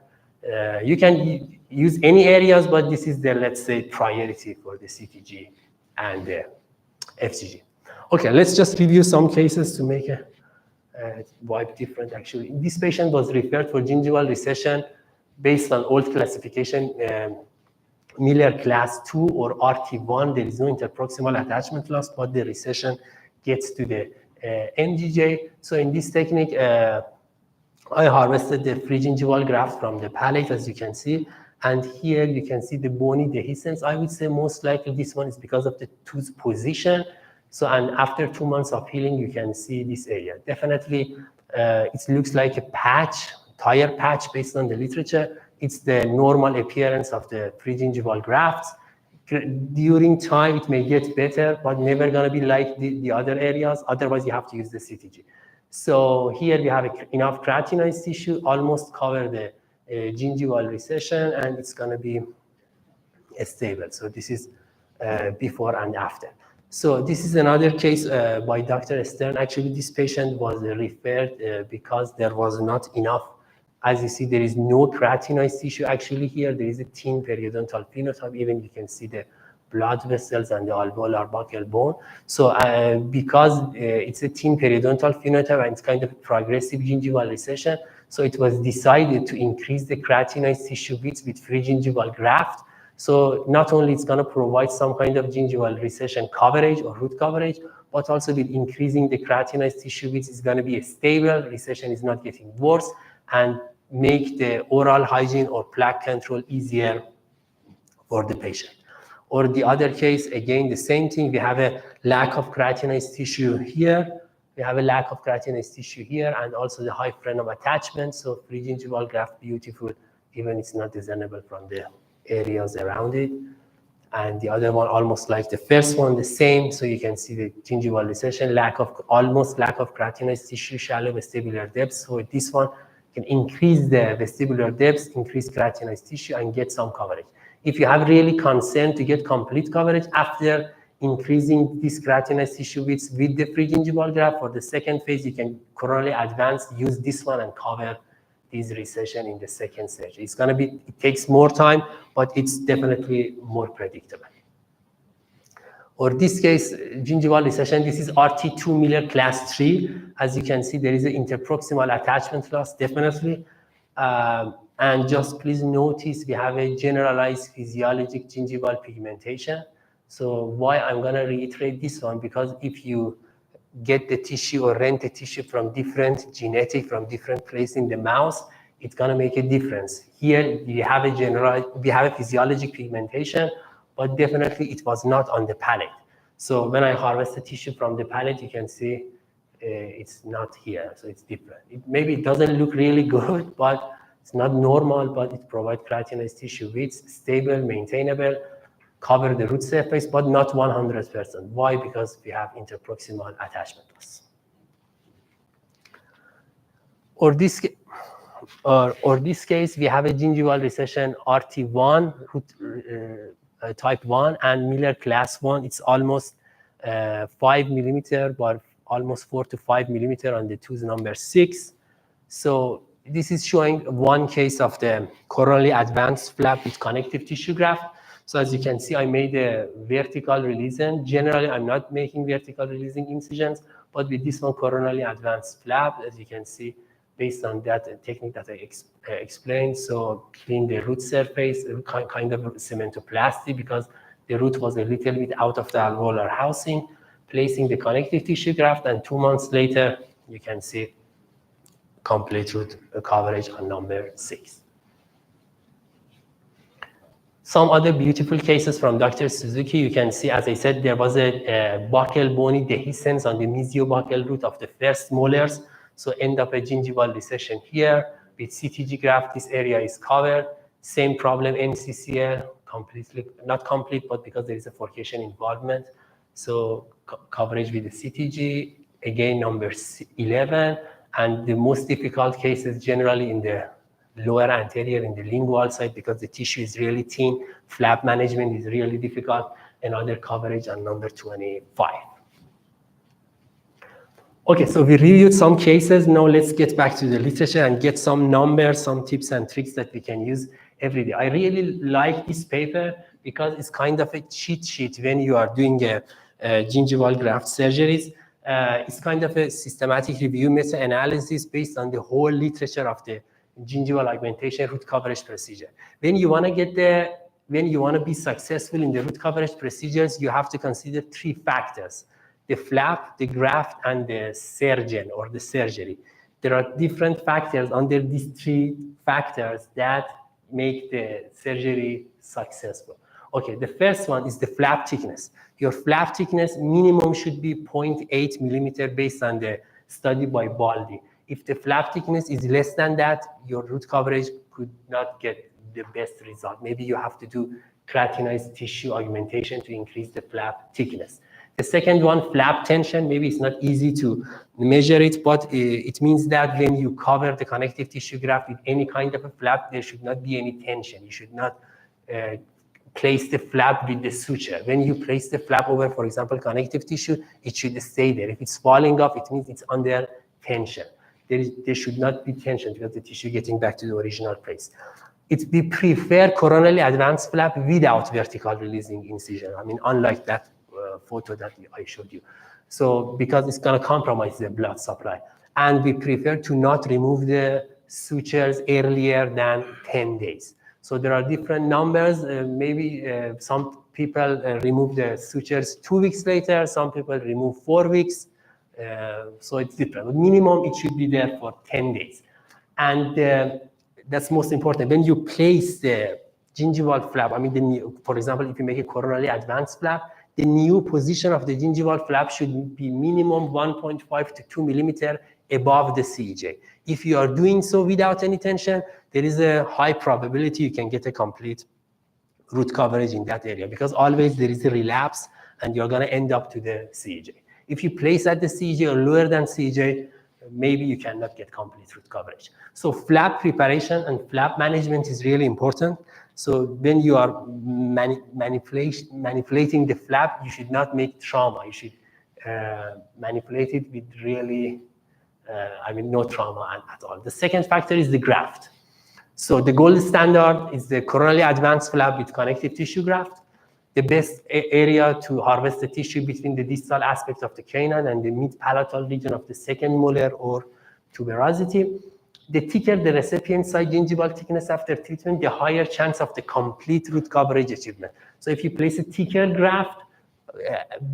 You can use any areas, but this is the, let's say, priority for the CTG and the FGG. Okay, let's just review some cases to make a vibe different. Actually, this patient was referred for gingival recession based on old classification, Miller class 2 or RT1. There is no interproximal attachment loss, but the recession gets to the MGJ. So in this technique, I harvested the free gingival graft from the palate, as you can see. And here you can see the bony dehiscence. I would say most likely this one is because of the tooth position. So, and after 2 months of healing, you can see this area. Definitely, it looks like a patch, tire patch based on the literature. It's the normal appearance of the pregingival grafts. During time, it may get better, but never gonna be like the other areas. Otherwise, you have to use the CTG. So here we have enough keratinized tissue, almost cover the gingival recession, and it's gonna be stable. So this is before and after. So this is another case by Dr. Stern. Actually, this patient was referred because there was not enough. As you see, there is no keratinized tissue. Actually, here there is a thin periodontal phenotype. Even you can see the blood vessels and the alveolar buccal bone. So because it's a thin periodontal phenotype and it's kind of progressive gingival recession, so it was decided to increase the keratinized tissue width with free gingival graft. So not only it's going to provide some kind of gingival recession coverage or root coverage, but also with increasing the keratinized tissue width is going to be stable, recession is not getting worse, and make the oral hygiene or plaque control easier for the patient. Or the other case, again, the same thing. We have a lack of keratinized tissue here. We have a lack of keratinized tissue here, and also the high frenum attachment. So free gingival graft, beautiful, even it's not discernible from the areas around it. And the other one, almost like the first one, the same. So you can see the gingival recession, almost lack of keratinized tissue, shallow vestibular depth. So this one can increase the vestibular depth, increase keratinized tissue, and get some coverage. If you have really concern to get complete coverage after increasing this keratinized tissue width with the free gingival graft, for the second phase, you can coronally advance, use this one and cover this recession in the second surgery. It's going to be, it takes more time, but it's definitely more predictable. Or this case, gingival recession, this is RT2 Miller class 3. As you can see, there is an interproximal attachment loss, definitely. And just please notice we have a generalized physiologic gingival pigmentation. So why I'm going to reiterate this one, because if you get the tissue or rent the tissue from different genetic, from different place in the mouth, it's going to make a difference. Here we have a physiologic pigmentation, but definitely it was not on the palate. So when I harvest the tissue from the palate, you can see it's not here, so it's different. Maybe it doesn't look really good, but it's not normal, but it provides keratinized tissue width, stable, maintainable. cover the root surface, but not 100%. Why? Because we have interproximal attachment loss. Or this case, we have a gingival recession RT1, type 1, and Miller class 1. It's almost 5 millimeter, but almost 4 to 5 millimeter on the tooth number 6. So this is showing one case of the coronally advanced flap with connective tissue graft. So as you can see, I made a vertical releasing. Generally, I'm not making vertical releasing incisions, but with this one coronally advanced flap, as you can see, based on that technique that I explained, so clean the root surface, kind of cementoplasty, because the root was a little bit out of the alveolar housing, placing the connective tissue graft, and 2 months later, you can see complete root coverage on number 6. Some other beautiful cases from Dr. Suzuki. You can see, as I said, there was a buccal bony dehiscence on the mesiobuccal root of the first molars. So end up a gingival recession here. With CTG graft, this area is covered. Same problem, NCCL, completely, not complete, but because there is a forcation involvement. So coverage with the CTG, again, number 11. And the most difficult cases generally in the lower anterior, in the lingual side, because the tissue is really thin. Flap management is really difficult. Another coverage on number 25. Okay, so we reviewed some cases. Now let's get back to the literature and get some numbers, some tips and tricks that we can use every day. I really like this paper because it's kind of a cheat sheet when you are doing a gingival graft surgeries. It's kind of a systematic review meta-analysis based on the whole literature of the gingival augmentation root coverage procedure. When you want to be successful in the root coverage procedures, you have to consider 3 factors: the flap, the graft, and the surgeon or the surgery. There are different factors under these 3 factors that make the surgery successful. Okay, the first one is the flap thickness. Your flap thickness minimum should be 0.8 millimeter based on the study by Baldi. If the flap thickness is less than that, your root coverage could not get the best result. Maybe you have to do keratinized tissue augmentation to increase the flap thickness. The second one, flap tension. Maybe it's not easy to measure it, but it means that when you cover the connective tissue graft with any kind of a flap, there should not be any tension. You should not place the flap with the suture. When you place the flap over, for example, connective tissue, it should stay there. If it's falling off, it means it's under tension. There should not be tension because the tissue getting back to the original place. We prefer coronally advanced flap without vertical releasing incision. I mean, unlike that photo that I showed you. So because it's going to compromise the blood supply. And we prefer to not remove the sutures earlier than 10 days. So there are different numbers. Maybe some people remove the sutures 2 weeks later. Some people remove 4 weeks. So it's different. But minimum, it should be there for 10 days. And that's most important. When you place the gingival flap, I mean, for example, if you make a coronally advanced flap, the new position of the gingival flap should be minimum 1.5 to 2 millimeter above the CEJ. If you are doing so without any tension, there is a high probability you can get a complete root coverage in that area, because always there is a relapse and you're going to end up to the CEJ. If you place at the CEJ or lower than CEJ, maybe you cannot get complete root coverage. So flap preparation and flap management is really important. So when you are manipulating the flap, you should not make trauma. You should manipulate it with really, no trauma at all. The second factor is the graft. So the gold standard is the coronally advanced flap with connective tissue graft. The best area to harvest the tissue between the distal aspect of the canine and the mid-palatal region of the second molar or tuberosity. The thicker the recipient side gingival thickness after treatment, the higher chance of the complete root coverage achievement. So if you place a thicker graft,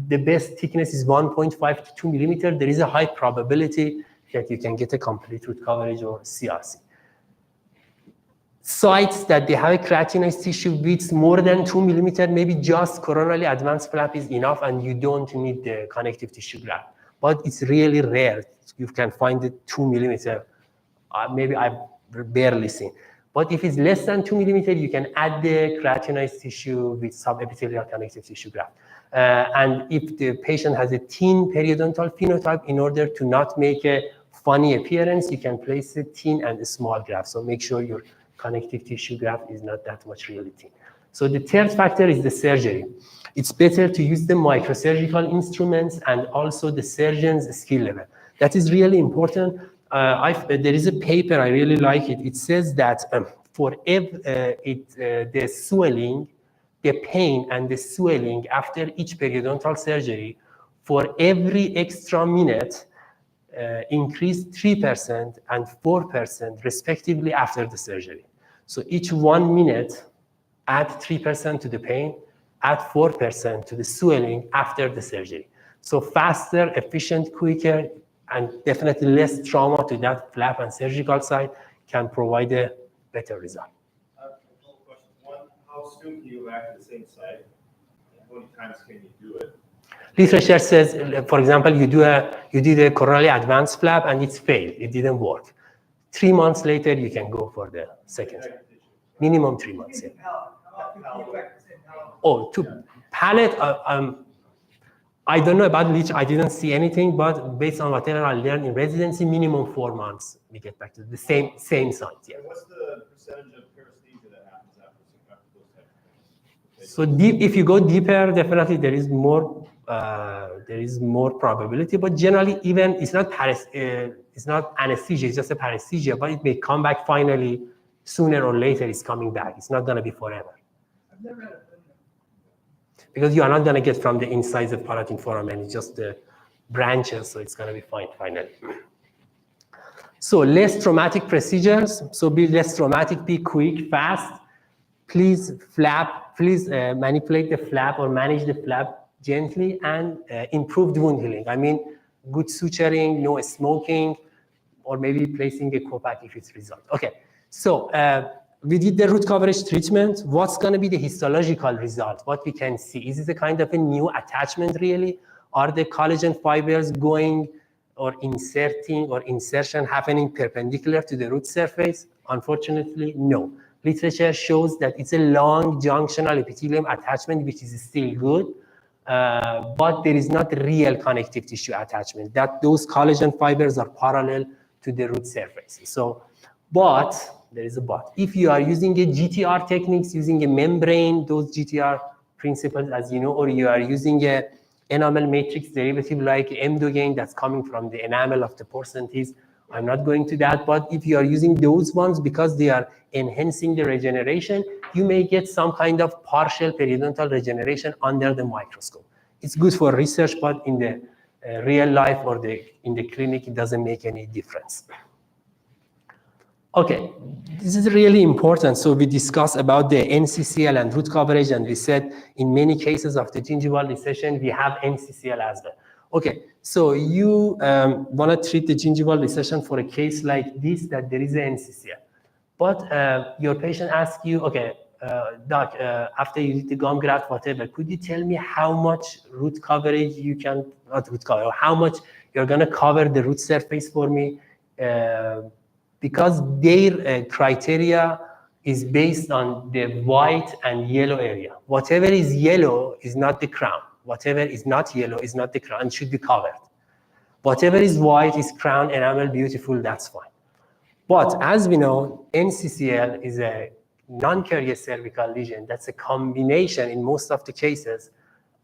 the best thickness is 1.5 to 2 millimeter. There is a high probability that you can get a complete root coverage or CRC. Sites that they have a keratinized tissue width more than 2 millimeter, maybe just coronally advanced flap is enough and you don't need the connective tissue graft. But it's really rare. You can find it 2 millimeter. Maybe I've barely seen. But if it's less than 2 millimeter, you can add the keratinized tissue with subepithelial connective tissue graft. And if the patient has a thin periodontal phenotype, in order to not make a funny appearance, you can place a thin and a small graft. So make sure your connective tissue graft is not that much really thin. So the third factor is the surgery. It's better to use the microsurgical instruments and also the surgeon's skill level. That is really important. There is a paper, I really like it. It says that the swelling, the pain and the swelling after each periodontal surgery, for every extra minute, increased 3% and 4% respectively after the surgery. So each 1 minute, add 3% to the pain, add 4% to the swelling after the surgery. So faster, efficient, quicker, and definitely less trauma to that flap and surgical side can provide a better result. A couple of questions. One, how soon can you go back to the same site? And how many times can you do it? Literature says, for example, you did a coronally advanced flap and it's failed, it didn't work. 3 months later, you can go for the second. Minimum 3 months. Yeah. Oh, to palate, I don't know about literature, I didn't see anything, but based on whatever I learned in residency, minimum 4 months, we get back to the same site. Yeah. And what's the percentage of paresthesia that happens after those types of things? So deep, if you go deeper, definitely there is more probability. But generally, even it's not anesthesia; it's just a paresthesia. But it may come back finally sooner or later. It's coming back. It's not going to be forever. I've never had a Because you are not going to get from the insides of palatal foramen. It's just the branches, so it's going to be fine finally. So less traumatic procedures. So be less traumatic. Be quick, fast. Please manipulate the flap or manage the flap gently and improved wound healing. I mean, good suturing, no smoking, or maybe placing a Copac if it's resolved. Okay, so we did the root coverage treatment. What's going to be the histological result? What we can see? Is it a kind of a new attachment really? Are the collagen fibers going or inserting or insertion happening perpendicular to the root surface? Unfortunately, no. Literature shows that it's a long junctional epithelium attachment, which is still good, but there is not real connective tissue attachment. That those collagen fibers are parallel to the root surface. So, but there is a but. If you are using a GTR techniques, using a membrane, those GTR principles, as you know, or you are using a enamel matrix derivative like Emdogain that's coming from the enamel of the porcelain teeth, I'm not going to that, but if you are using those ones because they are enhancing the regeneration, you may get some kind of partial periodontal regeneration under the microscope. It's good for research, but in the real life or in the clinic, it doesn't make any difference. Okay, this is really important. So we discussed about the NCCL and root coverage, and we said in many cases of the gingival recession, we have NCCL as well. Okay, so you want to treat the gingival recession for a case like this, that there is an NCCL. But your patient asks you, okay, doc, after you did the gum graft, whatever, could you tell me how much root coverage you can, not root cover, how much you're going to cover the root surface for me? Because their criteria is based on the white and yellow area. Whatever is yellow is not the crown. Whatever is not yellow is not the crown, should be covered. Whatever is white is crown, enamel, beautiful, that's fine. But as we know, NCCL is a non-carious cervical lesion. That's a combination in most of the cases.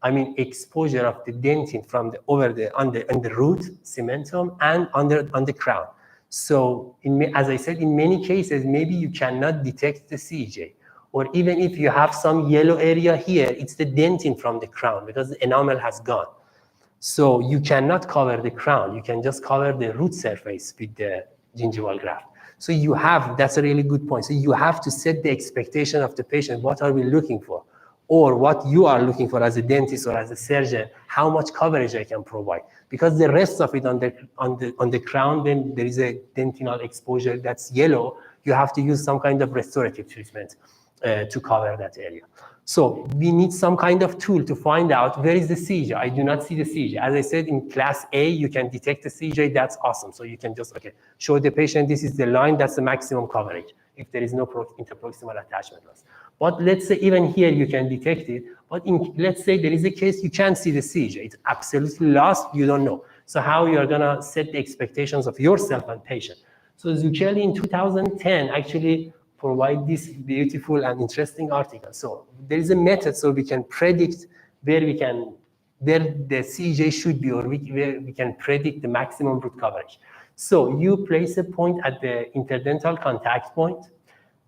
I mean, exposure of the dentin from on the root, cementum, and on the crown. So, as I said, in many cases, maybe you cannot detect the CJ. Or even if you have some yellow area here, it's the dentin from the crown because the enamel has gone. So you cannot cover the crown. You can just cover the root surface with the gingival graft. So that's a really good point. So you have to set the expectation of the patient. What are we looking for? Or what you are looking for as a dentist or as a surgeon, how much coverage I can provide. Because the rest of it on the crown, when there is a dentinal exposure that's yellow, you have to use some kind of restorative treatment to cover that area. So we need some kind of tool to find out where is the CJ. I do not see the CJ. As I said, in class A, you can detect the CJ. That's awesome. So you can just, show the patient, this is the line, that's the maximum coverage. if there is no interproximal attachment loss. But let's say even here you can detect it, but let's say there is a case you can't see the CJ, it's absolutely lost, you don't know. So how you are gonna set the expectations of yourself and patient? So Zucchelli in 2010 actually provide this beautiful and interesting article. So there is a method so we can predict where the CJ should be, or where we can predict the maximum root coverage. So you place a point at the interdental contact point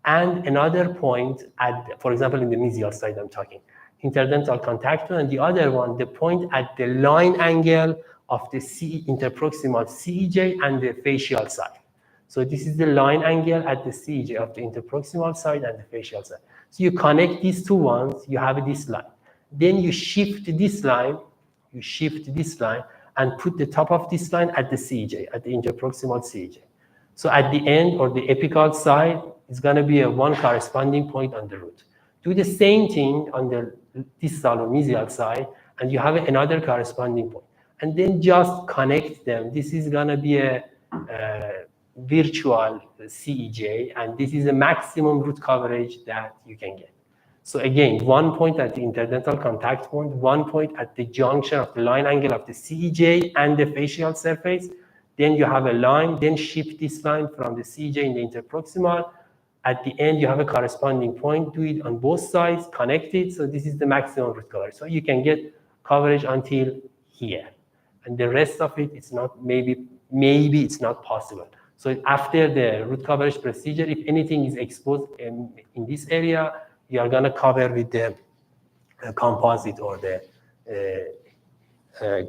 and another point at, for example, in the mesial side I'm talking, interdental contact point, and the other one, the point at the line angle of the interproximal CJ and the facial side. So this is the line angle at the CJ of the interproximal side and the facial side. So you connect these two ones, you have this line. Then you shift this line, and put the top of this line at the CJ, at the interproximal CJ. So at the end, or the apical side, it's gonna be a one corresponding point on the root. Do the same thing on the distal or mesial side, and you have another corresponding point. And then just connect them. This is gonna be a virtual CEJ, and this is the maximum root coverage that you can get. So again, 1 point at the interdental contact point, 1 point at the junction of the line angle of the CEJ and the facial surface. Then you have a line, then shift this line from the CEJ in the interproximal. At the end, you have a corresponding point, do it on both sides, connect it. So this is the maximum root coverage. So you can get coverage until here. And the rest of it, it's not, maybe it's not possible. So after the root coverage procedure, if anything is exposed in this area, you are gonna cover with the composite or the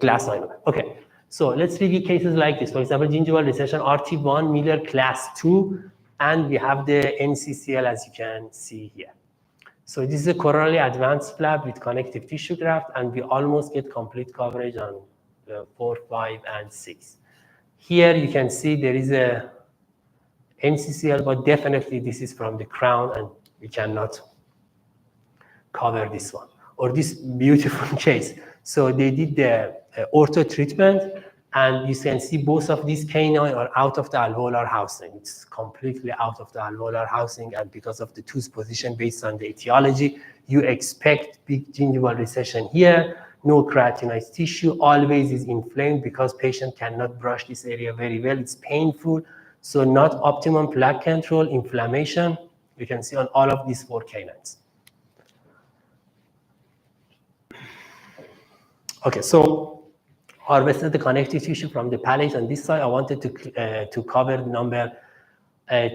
glass ionomer. Okay, so let's review cases like this. For example, gingival recession, RT1, Miller class 2, and we have the NCCL as you can see here. So this is a coronally advanced flap with connective tissue graft, and we almost get complete coverage on 4, 5, and 6. Here you can see there is a NCCL, but definitely this is from the crown, and we cannot cover this one. Or this beautiful case. So they did the ortho treatment, and you can see both of these canine are out of the alveolar housing. It's completely out of the alveolar housing, and because of the tooth position based on the etiology, you expect big gingival recession here, no keratinized tissue, always is inflamed because patient cannot brush this area very well, it's painful, so not optimum plaque control, inflammation, you can see on all of these 4 canines. Okay, so harvested the connective tissue from the palate on this side. I wanted to cover the number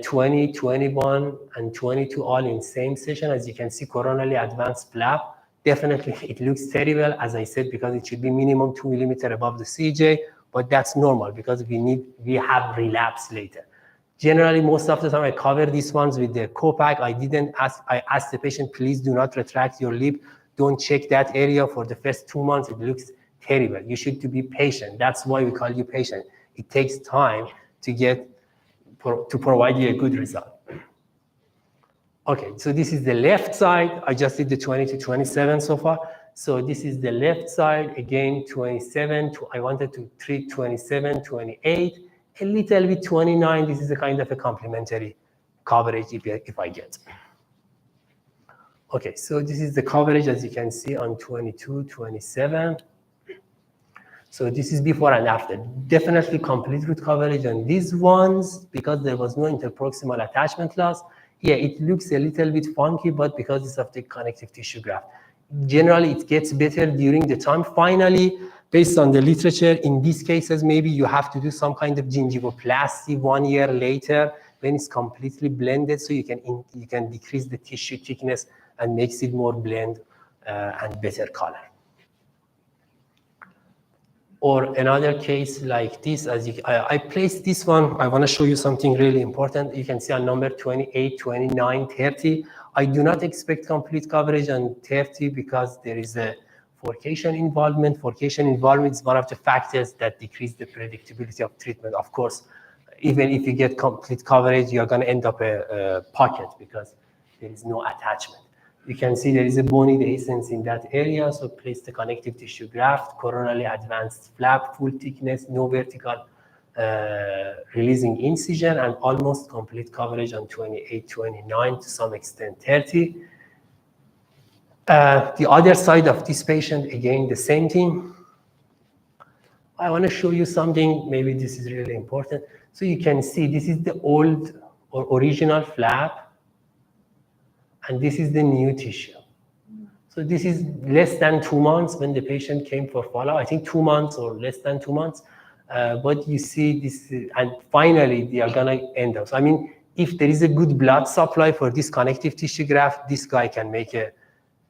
20, 21, and 22 all in same session. As you can see, coronally advanced flap. Definitely, it looks terrible, as I said, because it should be minimum 2 millimeters above the CJ, but that's normal because we have relapse later. Generally, most of the time, I cover these ones with the Copac. I asked the patient, please do not retract your lip. Don't check that area for the first 2 months. It looks terrible. You should be patient. That's why we call you patient. It takes time to provide you a good result. Okay, so this is the left side. I just did the 20 to 27 so far. So this is the left side. Again, 27. I wanted to treat 27, 28, a little bit 29. This is a kind of a complementary coverage if I get. Okay, so this is the coverage as you can see on 22, 27. So this is before and after. Definitely complete root coverage on these ones because there was no interproximal attachment loss. Yeah, it looks a little bit funky, but because it's of the connective tissue graft. Generally, it gets better during the time. Finally, based on the literature, in these cases, maybe you have to do some kind of gingivoplasty 1 year later when it's completely blended, so you can decrease the tissue thickness and makes it more blend and better color. Or another case like this, I placed this one. I want to show you something really important. You can see on number 28, 29, 30. I do not expect complete coverage on 30 because there is a forcation involvement. Forcation involvement is one of the factors that decrease the predictability of treatment. Of course, even if you get complete coverage, you're going to end up a pocket because there is no attachment. You can see there is a bony dehiscence in that area, so place the connective tissue graft, coronally advanced flap, full thickness, no vertical releasing incision, and almost complete coverage on 28, 29, to some extent 30. The other side of this patient, again, the same thing. I want to show you something, maybe this is really important. So you can see this is the old or original flap, and this is the new tissue. So this is less than 2 months when the patient came for follow-up, I think 2 months or less than 2 months. But you see this, and finally they are gonna end up. So I mean, if there is a good blood supply for this connective tissue graft, this guy can make a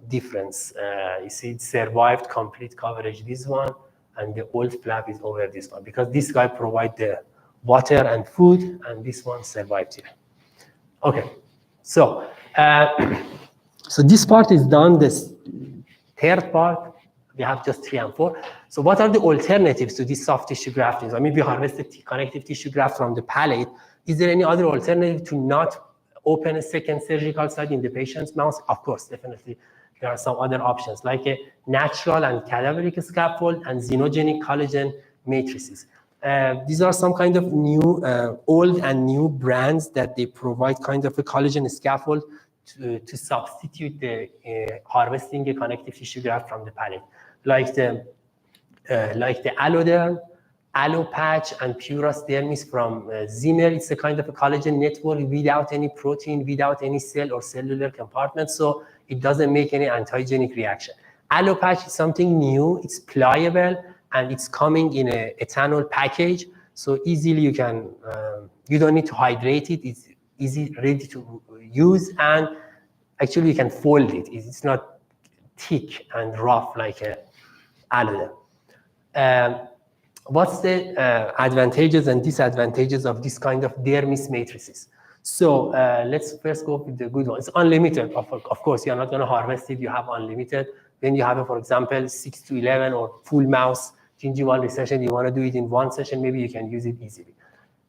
difference. You see it survived complete coverage, this one, and the old flap is over this one, because this guy provide the water and food, and this one survived here. Okay, so so this part is done. This third part, we have just 3 and 4. So what are the alternatives to these soft tissue graftings? I mean, we harvested connective tissue graft from the palate. Is there any other alternative to not open a second surgical site in the patient's mouth? Of course, definitely. There are some other options, like a natural and cadaveric scaffold and xenogenic collagen matrices. These are some kind of new, old and new brands that they provide kind of a collagen scaffold to substitute the harvesting a connective tissue graft from the palate, like the Alloderm, Allopatch, and Puras dermis from Zimmer. It's a kind of a collagen network without any protein, without any cell or cellular compartment, so it doesn't make any antigenic reaction. Allopatch is something new. It's pliable, and it's coming in a ethanol package, so easily you can, you don't need to hydrate it. It's easy, ready to use, and actually you can fold it. It's not thick and rough like a Alloderm. What's the advantages and disadvantages of this kind of dermis matrices? So let's first go with the good one. It's unlimited. Of course, you're not going to harvest it. You have unlimited. Then you have, for example, 6 to 11 or full mouth gingival recession. You want to do it in one session, maybe you can use it easily.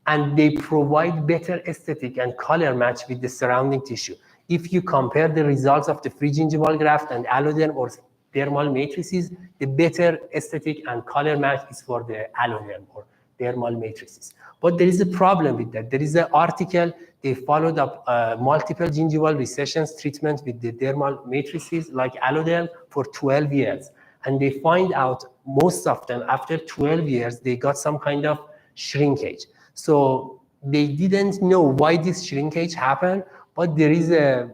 And they provide better aesthetic and color match with the surrounding tissue. If you compare the results of the free gingival graft and Alloderm or dermal matrices, the better aesthetic and color match is for the Alloderm or dermal matrices. But there is a problem with that. There is an article, they followed up multiple gingival recessions treatment with the dermal matrices like Alloderm for 12 years. And they find out most of them after 12 years, they got some kind of shrinkage. So they didn't know why this shrinkage happened, but there is a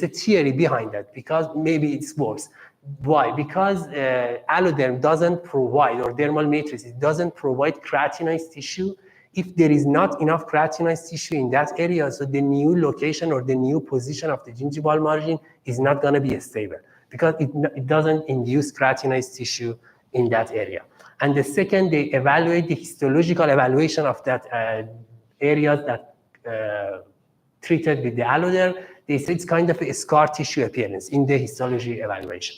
theory behind that, because maybe it works. Why? Because Alloderm doesn't provide, or dermal matrices doesn't provide keratinized tissue. If there is not enough keratinized tissue in that area, so the new location or the new position of the gingival margin is not going to be stable, because it doesn't induce keratinized tissue in that area. And the second, they evaluate the histological evaluation of that areas that treated with the Alloderm. They say it's kind of a scar tissue appearance in the histology evaluation.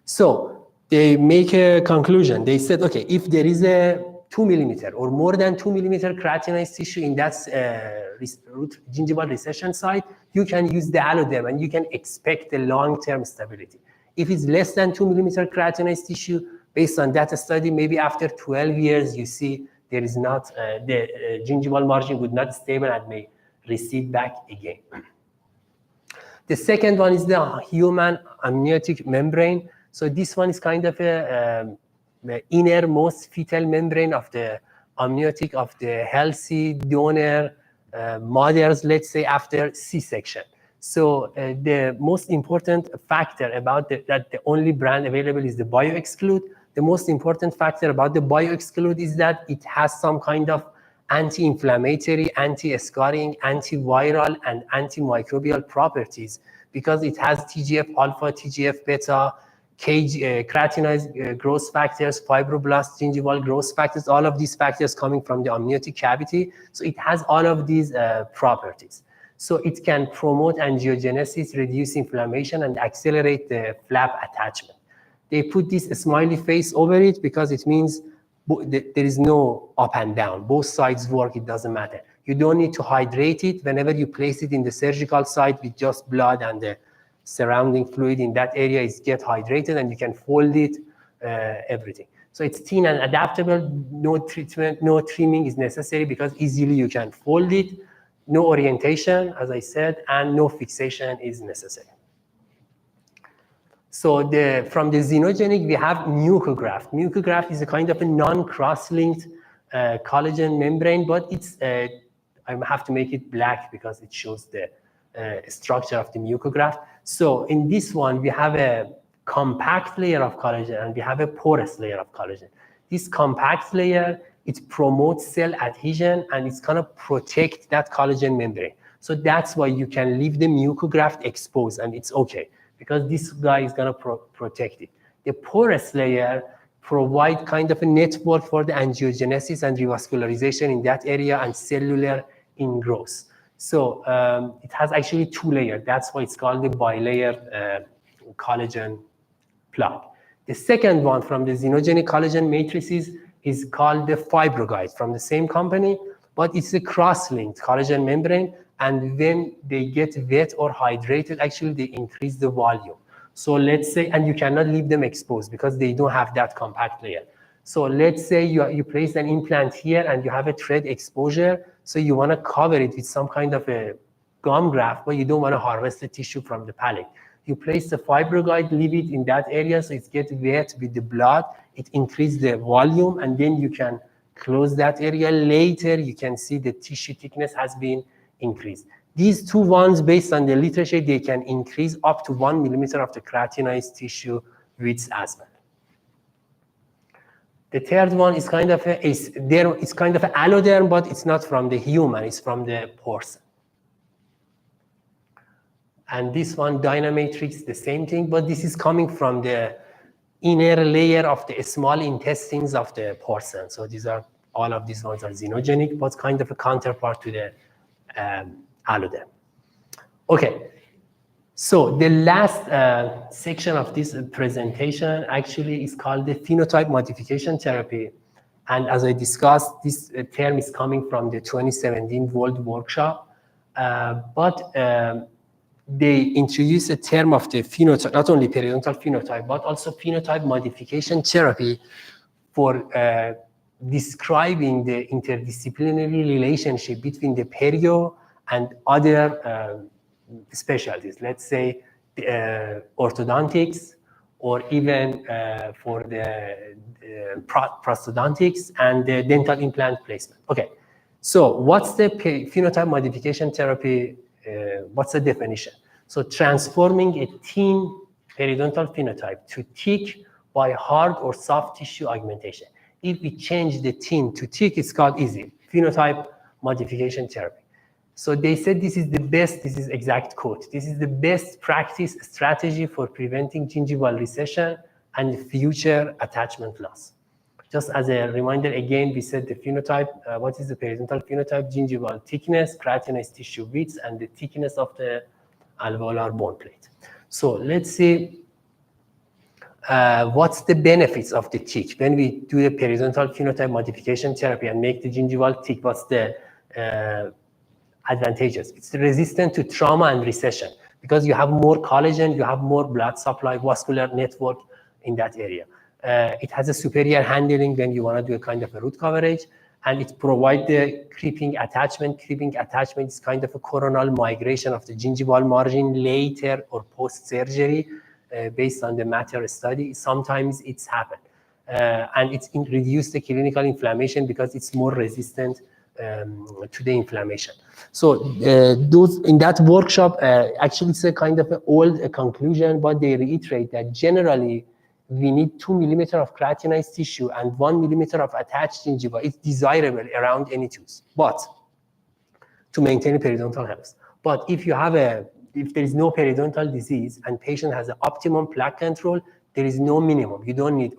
So they make a conclusion. They said, okay, if there is a 2 millimeter or more than 2 millimeter keratinized tissue in that root gingival recession site, you can use the Alloderm and you can expect the long-term stability. If it's less than 2 millimeter keratinized tissue, based on that study, maybe after 12 years, you see there is not, the gingival margin would not stable and may recede back again. The second one is the human amniotic membrane. So this one is kind of the innermost fetal membrane of the amniotic of the healthy donor mothers, let's say after C-section. So the most important factor about that the only brand available is the BioExclude. The most important factor about the BioExclude is that it has some kind of anti-inflammatory, anti-scarring, antiviral, and antimicrobial properties, because it has TGF-alpha, TGF-beta, keratinized growth factors, fibroblast, gingival growth factors, all of these factors coming from the amniotic cavity. So it has all of these properties. So it can promote angiogenesis, reduce inflammation, and accelerate the flap attachment. They put this smiley face over it because it means there is no up and down. Both sides work, it doesn't matter. You don't need to hydrate it. Whenever you place it in the surgical site with just blood and the surrounding fluid in that area is get hydrated, and you can fold it, everything. So it's thin and adaptable, no treatment, no trimming is necessary because easily you can fold it, no orientation, as I said, and no fixation is necessary. So from the xenogenic, we have mucograft. Mucograft is a kind of a non-cross-linked collagen membrane, but it's, I have to make it black because it shows the structure of the mucograft. So in this one, we have a compact layer of collagen and we have a porous layer of collagen. This compact layer, it promotes cell adhesion and it's gonna protect that collagen membrane. So that's why you can leave the mucograft exposed and it's okay, because this guy is gonna protect it. The porous layer provide kind of a network for the angiogenesis and revascularization in that area and cellular ingrowth. So it has actually 2 layers. That's why it's called the bilayer collagen plug. The second one from the xenogenic collagen matrices is called the fibroguide from the same company, but it's a cross-linked collagen membrane. And when they get wet or hydrated, actually they increase the volume. So let's say, and you cannot leave them exposed because they don't have that compact layer. So let's say you place an implant here and you have a thread exposure. So you want to cover it with some kind of a gum graft, but you don't want to harvest the tissue from the palate. You place the fibroguide, leave it in that area so it gets wet with the blood. It increases the volume and then you can close that area. Later, you can see the tissue thickness has been increased. These 2 ones, based on the literature, they can increase up to 1 millimeter of the keratinized tissue width as well. The third one is kind of it's kind of an alloderm, but it's not from the human, it's from the person. And this one, Dynamatrix, the same thing, but this is coming from the inner layer of the small intestines of the person. So these are, all of these ones are xenogenic, but kind of a counterpart to the alloderm. Okay, so the last section of this presentation actually is called the phenotype modification therapy. And as I discussed, this term is coming from the 2017 World Workshop, but they introduced a term of the phenotype, not only periodontal phenotype, but also phenotype modification therapy for describing the interdisciplinary relationship between the perio and other specialties, let's say orthodontics, or even for the prosthodontics and the dental implant placement. Okay, so what's the phenotype modification therapy? What's the definition? So transforming a thin periodontal phenotype to thick by hard or soft tissue augmentation. If we change the thin to thick, it's called easy phenotype modification therapy. So they said this is the best, this is exact quote, this is the best practice strategy for preventing gingival recession and future attachment loss. Just as a reminder, again, we said the phenotype, what is the periodontal phenotype? Gingival thickness, keratinized tissue width, and the thickness of the alveolar bone plate. So let's see what's the benefits of the thick. When we do the periodontal phenotype modification therapy and make the gingival thick, what's the advantages? It's resistant to trauma and recession because you have more collagen, you have more blood supply, vascular network in that area. It has a superior handling when you want to do a kind of a root coverage, and it provides the creeping attachment. Creeping attachment is kind of a coronal migration of the gingival margin later or post-surgery based on the matter study. Sometimes it's happened. And it's reduced the clinical inflammation because it's more resistant to the inflammation. So those in that workshop, actually it's a kind of an old conclusion, but they reiterate that generally we need 2 millimeters of keratinized tissue and 1 millimeter of attached gingiva. It's desirable around any tooth, but to maintain periodontal health. But if you have if there is no periodontal disease and patient has an optimum plaque control, there is no minimum. You don't need,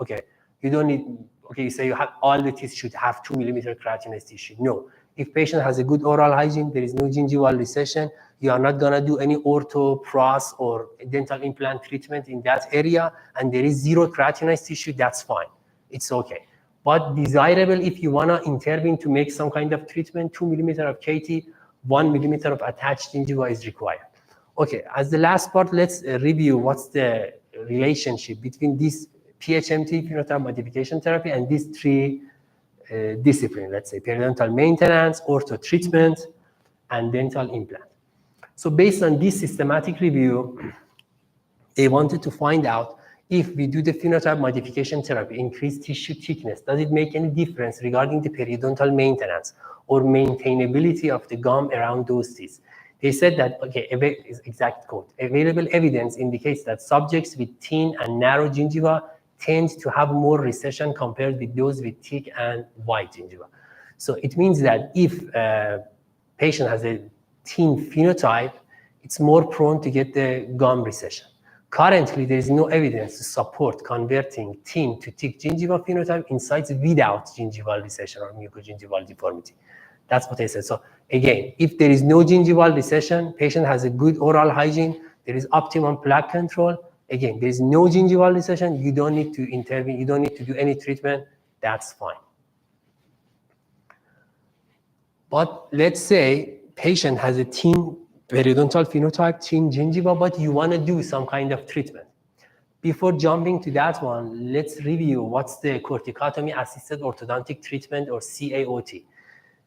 you say you have all the teeth should have 2 millimeter keratinized tissue. No. If patient has a good oral hygiene, there is no gingival recession, you are not gonna do any ortho, pros, or dental implant treatment in that area, and there is 0 keratinized tissue, that's fine. It's okay. But desirable if you wanna intervene to make some kind of treatment, 2 millimeter of KT, 1 millimeter of attached gingiva is required. Okay, as the last part, let's review what's the relationship between this PHMT, phenotype modification therapy, and these three disciplines, let's say periodontal maintenance, ortho treatment, and dental implant. So based on this systematic review, they wanted to find out if we do the phenotype modification therapy, increase tissue thickness, does it make any difference regarding the periodontal maintenance or maintainability of the gum around those teeth? They said that, okay, exact quote, available evidence indicates that subjects with thin and narrow gingiva tend to have more recession compared with those with thick and wide gingiva. So it means that if a patient has a thin phenotype, it's more prone to get the gum recession. Currently, there is no evidence to support converting thin to thick gingival phenotype in sites without gingival recession or mucogingival deformity. That's what I said. So again, if there is no gingival recession, patient has a good oral hygiene, there is optimum plaque control. Again, there is no gingival recession, you don't need to intervene, you don't need to do any treatment, that's fine. But let's say patient has a thin periodontal phenotype, thin gingiva, but you want to do some kind of treatment. Before jumping to that one, let's review what's the corticotomy assisted orthodontic treatment, or CAOT.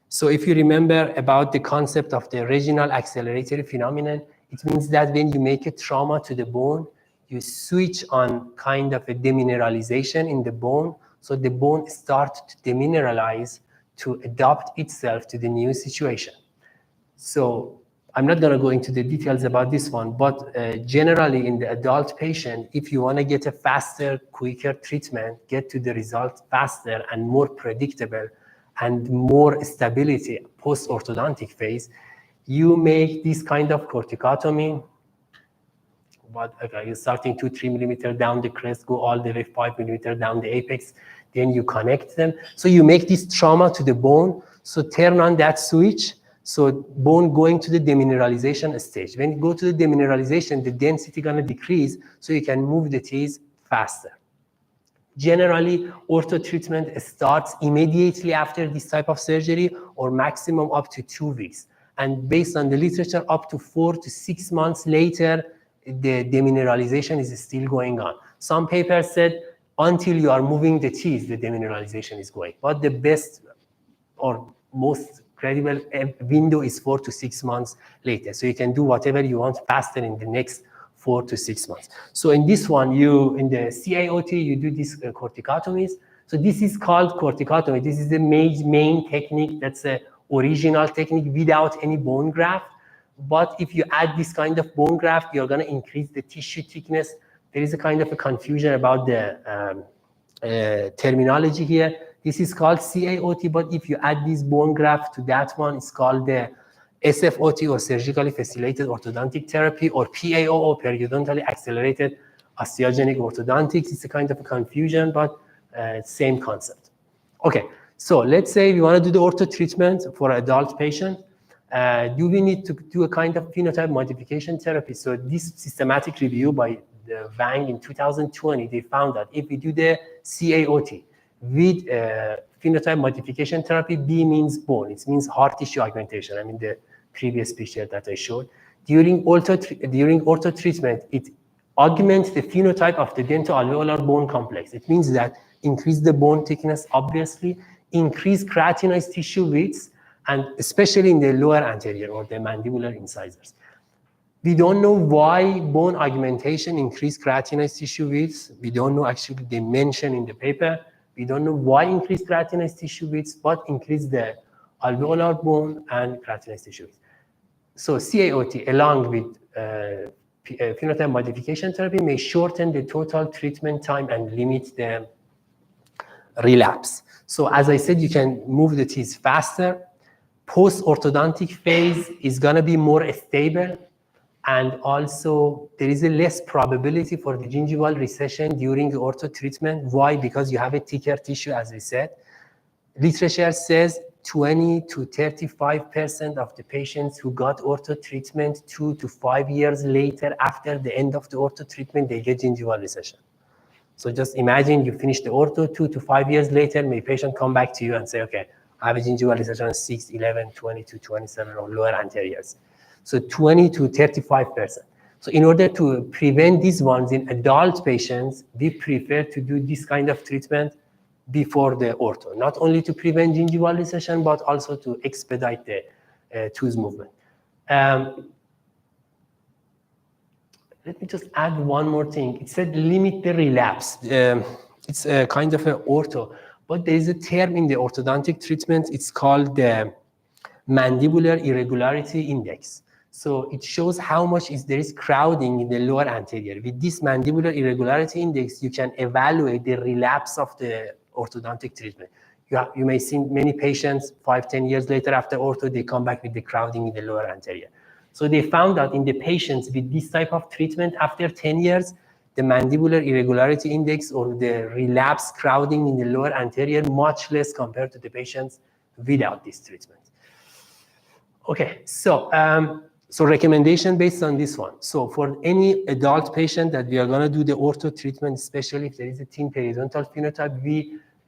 So if you remember about the concept of the regional acceleratory phenomenon, it means that when you make a trauma to the bone, you switch on kind of a demineralization in the bone, so the bone starts to demineralize to adapt itself to the new situation. So I'm not going to go into the details about this one, but generally in the adult patient, if you want to get a faster, quicker treatment, get to the result faster and more predictable and more stability post-orthodontic phase, you make this kind of corticotomy. But okay, you're starting 2-3 millimeter down the crest, go all the way 5 millimeter down the apex, then you connect them. So you make this trauma to the bone, so turn on that switch, so bone going to the demineralization stage. When you go to the demineralization, the density gonna decrease, so you can move the teeth faster. Generally, ortho treatment starts immediately after this type of surgery, or maximum up to 2 weeks. And based on the literature, up to 4 to 6 months later, the demineralization is still going on. Some papers said until you are moving the teeth, the demineralization is going. But the best or most credible window is 4 to 6 months later. So you can do whatever you want faster in the next 4 to 6 months. So in this one, in the CAOT, you do these corticotomies. So this is called corticotomy. This is the main technique. That's the original technique without any bone graft. But if you add this kind of bone graft, you're going to increase the tissue thickness. There is a kind of a confusion about the terminology here. This is called CAOT, but if you add this bone graft to that one, it's called the SFOT, or surgically facilitated orthodontic therapy, or PAO, or periodontally accelerated osteogenic orthodontics. It's a kind of a confusion, but same concept. Okay, so let's say we want to do the ortho treatment for adult patient. Do we need to do a kind of phenotype modification therapy? So this systematic review by Wang in 2020, they found that if we do the CAOT with phenotype modification therapy, B means bone, it means hard tissue augmentation. I mean the previous picture that I showed. During ortho treatment, it augments the phenotype of the dentoalveolar bone complex. It means that increase the bone thickness, obviously, increase keratinized tissue widths, and especially in the lower anterior or the mandibular incisors. We don't know why bone augmentation increase keratinized tissue widths. We don't know, actually, they mention in the paper. We don't know why increase keratinized tissue widths, but increase the alveolar bone and keratinized tissue widths. So CAOT, along with phenotype modification therapy, may shorten the total treatment time and limit the relapse. So as I said, you can move the teeth faster. Post-orthodontic phase is going to be more stable, and also there is a less probability for the gingival recession during the ortho treatment. Why? Because you have a thicker tissue, as I said. Literature says 20 to 35% of the patients who got ortho treatment 2 to 5 years later after the end of the ortho treatment, they get gingival recession. So just imagine you finish the ortho 2 to 5 years later, may patient come back to you and say, okay, I have a gingival recession of 6, 11, 22, 27, or lower anteriors. So 20 to 35%. So in order to prevent these ones in adult patients, we prefer to do this kind of treatment before the ortho, not only to prevent gingival recession, but also to expedite the tooth movement. Let me just add one more thing. It said limit the relapse. It's a kind of an ortho, but there is a term in the orthodontic treatment. It's called the mandibular irregularity index. So it shows how much there is crowding in the lower anterior. With this mandibular irregularity index, you can evaluate the relapse of the orthodontic treatment. You may see many patients 5-10 years later after ortho, they come back with the crowding in the lower anterior. So they found out in the patients with this type of treatment after 10 years, the mandibular irregularity index or the relapse crowding in the lower anterior much less compared to the patients without this treatment. Okay, so recommendation based on this one. So for any adult patient that we are going to do the ortho treatment, especially if there is a thin periodontal phenotype,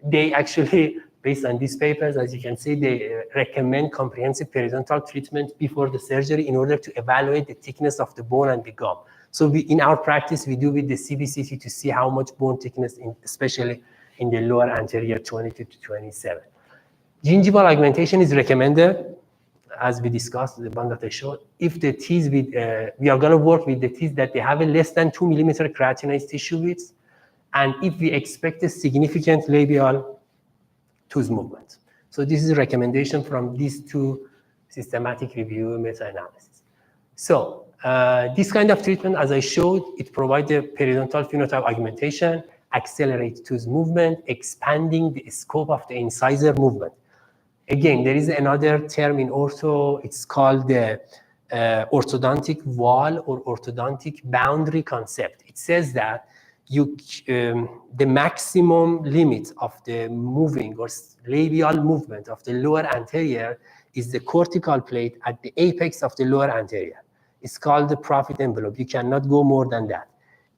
they actually, based on these papers, as you can see, they recommend comprehensive periodontal treatment before the surgery in order to evaluate the thickness of the bone and the gum. So in our practice, we do with the CBCT to see how much bone thickness, especially in the lower anterior 22 to 27. Gingival augmentation is recommended, as we discussed, the one that I showed. If the teeth, we are going to work with the teeth that they have a less than 2 millimeter keratinized tissue width, and if we expect a significant labial tooth movement. So this is a recommendation from these two systematic review meta-analysis. So this kind of treatment, as I showed, it provides a periodontal phenotype augmentation, accelerates tooth movement, expanding the scope of the incisor movement. Again, there is another term in ortho, it's called the orthodontic wall or orthodontic boundary concept. It says that the maximum limit of the moving or labial movement of the lower anterior is the cortical plate at the apex of the lower anterior. It's called the profit envelope. You cannot go more than that.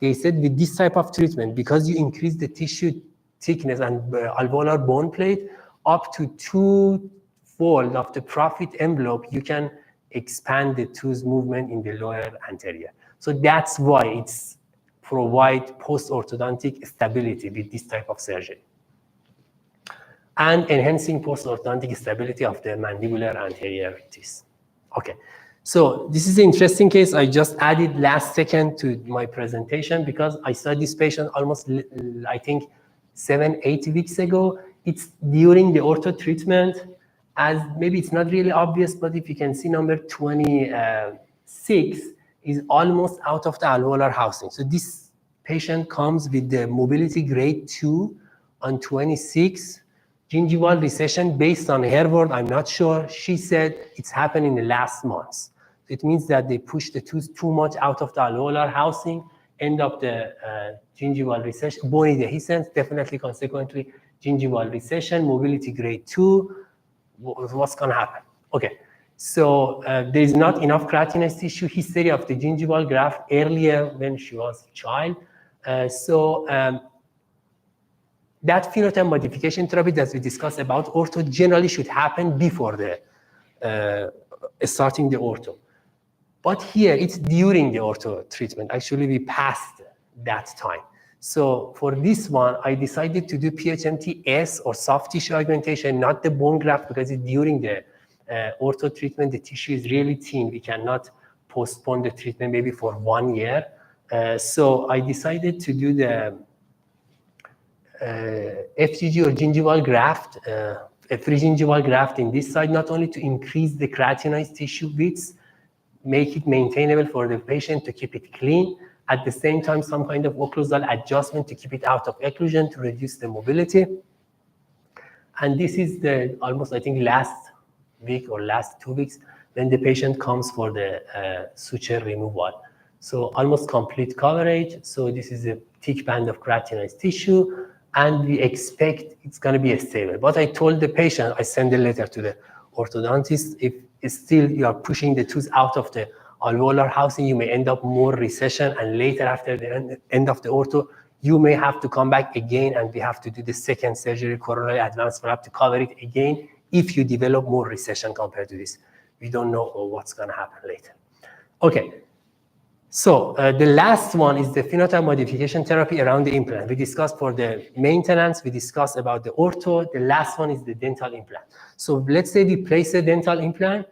They said with this type of treatment, because you increase the tissue thickness and alveolar bone plate up to 2-fold of the profit envelope, you can expand the tooth movement in the lower anterior. So that's why it's provide post-orthodontic stability with this type of surgery. And enhancing post-orthodontic stability of the mandibular anterior teeth. Okay, so this is an interesting case. I just added last second to my presentation because I saw this patient almost, I think, 7-8 weeks ago. It's during the ortho treatment, as maybe it's not really obvious, but if you can see number 26, is almost out of the alveolar housing. So this patient comes with the mobility grade 2 on 26, gingival recession based on her word, I'm not sure. She said it's happened in the last months. It means that they push the tooth too much out of the alveolar housing, end up the gingival recession, bony dehiscence, definitely consequently gingival recession, mobility grade 2, what's gonna happen? Okay. So there is not enough keratinized tissue, history of the gingival graft earlier when she was a child. That phenotype modification therapy that we discussed about ortho generally should happen before the starting the ortho. But here it's during the ortho treatment. Actually, we passed that time. So for this one, I decided to do PHMT-S or soft tissue augmentation, not the bone graft, because it's during the ortho treatment, the tissue is really thin. We cannot postpone the treatment maybe for 1 year. So I decided to do the FGG or gingival graft, a free gingival graft in this side, not only to increase the keratinized tissue width, make it maintainable for the patient to keep it clean, at the same time some kind of occlusal adjustment to keep it out of occlusion to reduce the mobility. And this is the almost, I think, last week or last 2 weeks when the patient comes for the suture removal. So almost complete coverage. So this is a thick band of keratinized tissue, and we expect it's going to be stable. But I told the patient, I sent a letter to the orthodontist, if still you are pushing the tooth out of the alveolar housing, you may end up more recession, and later after the end of the ortho, you may have to come back again, and we have to do the second surgery, coronary advanced flap, to cover it again if you develop more recession compared to this. We don't know what's going to happen later. Okay. So the last one is the phenotype modification therapy around the implant. We discussed for the maintenance, we discussed about the ortho. The last one is the dental implant. So let's say we place a dental implant.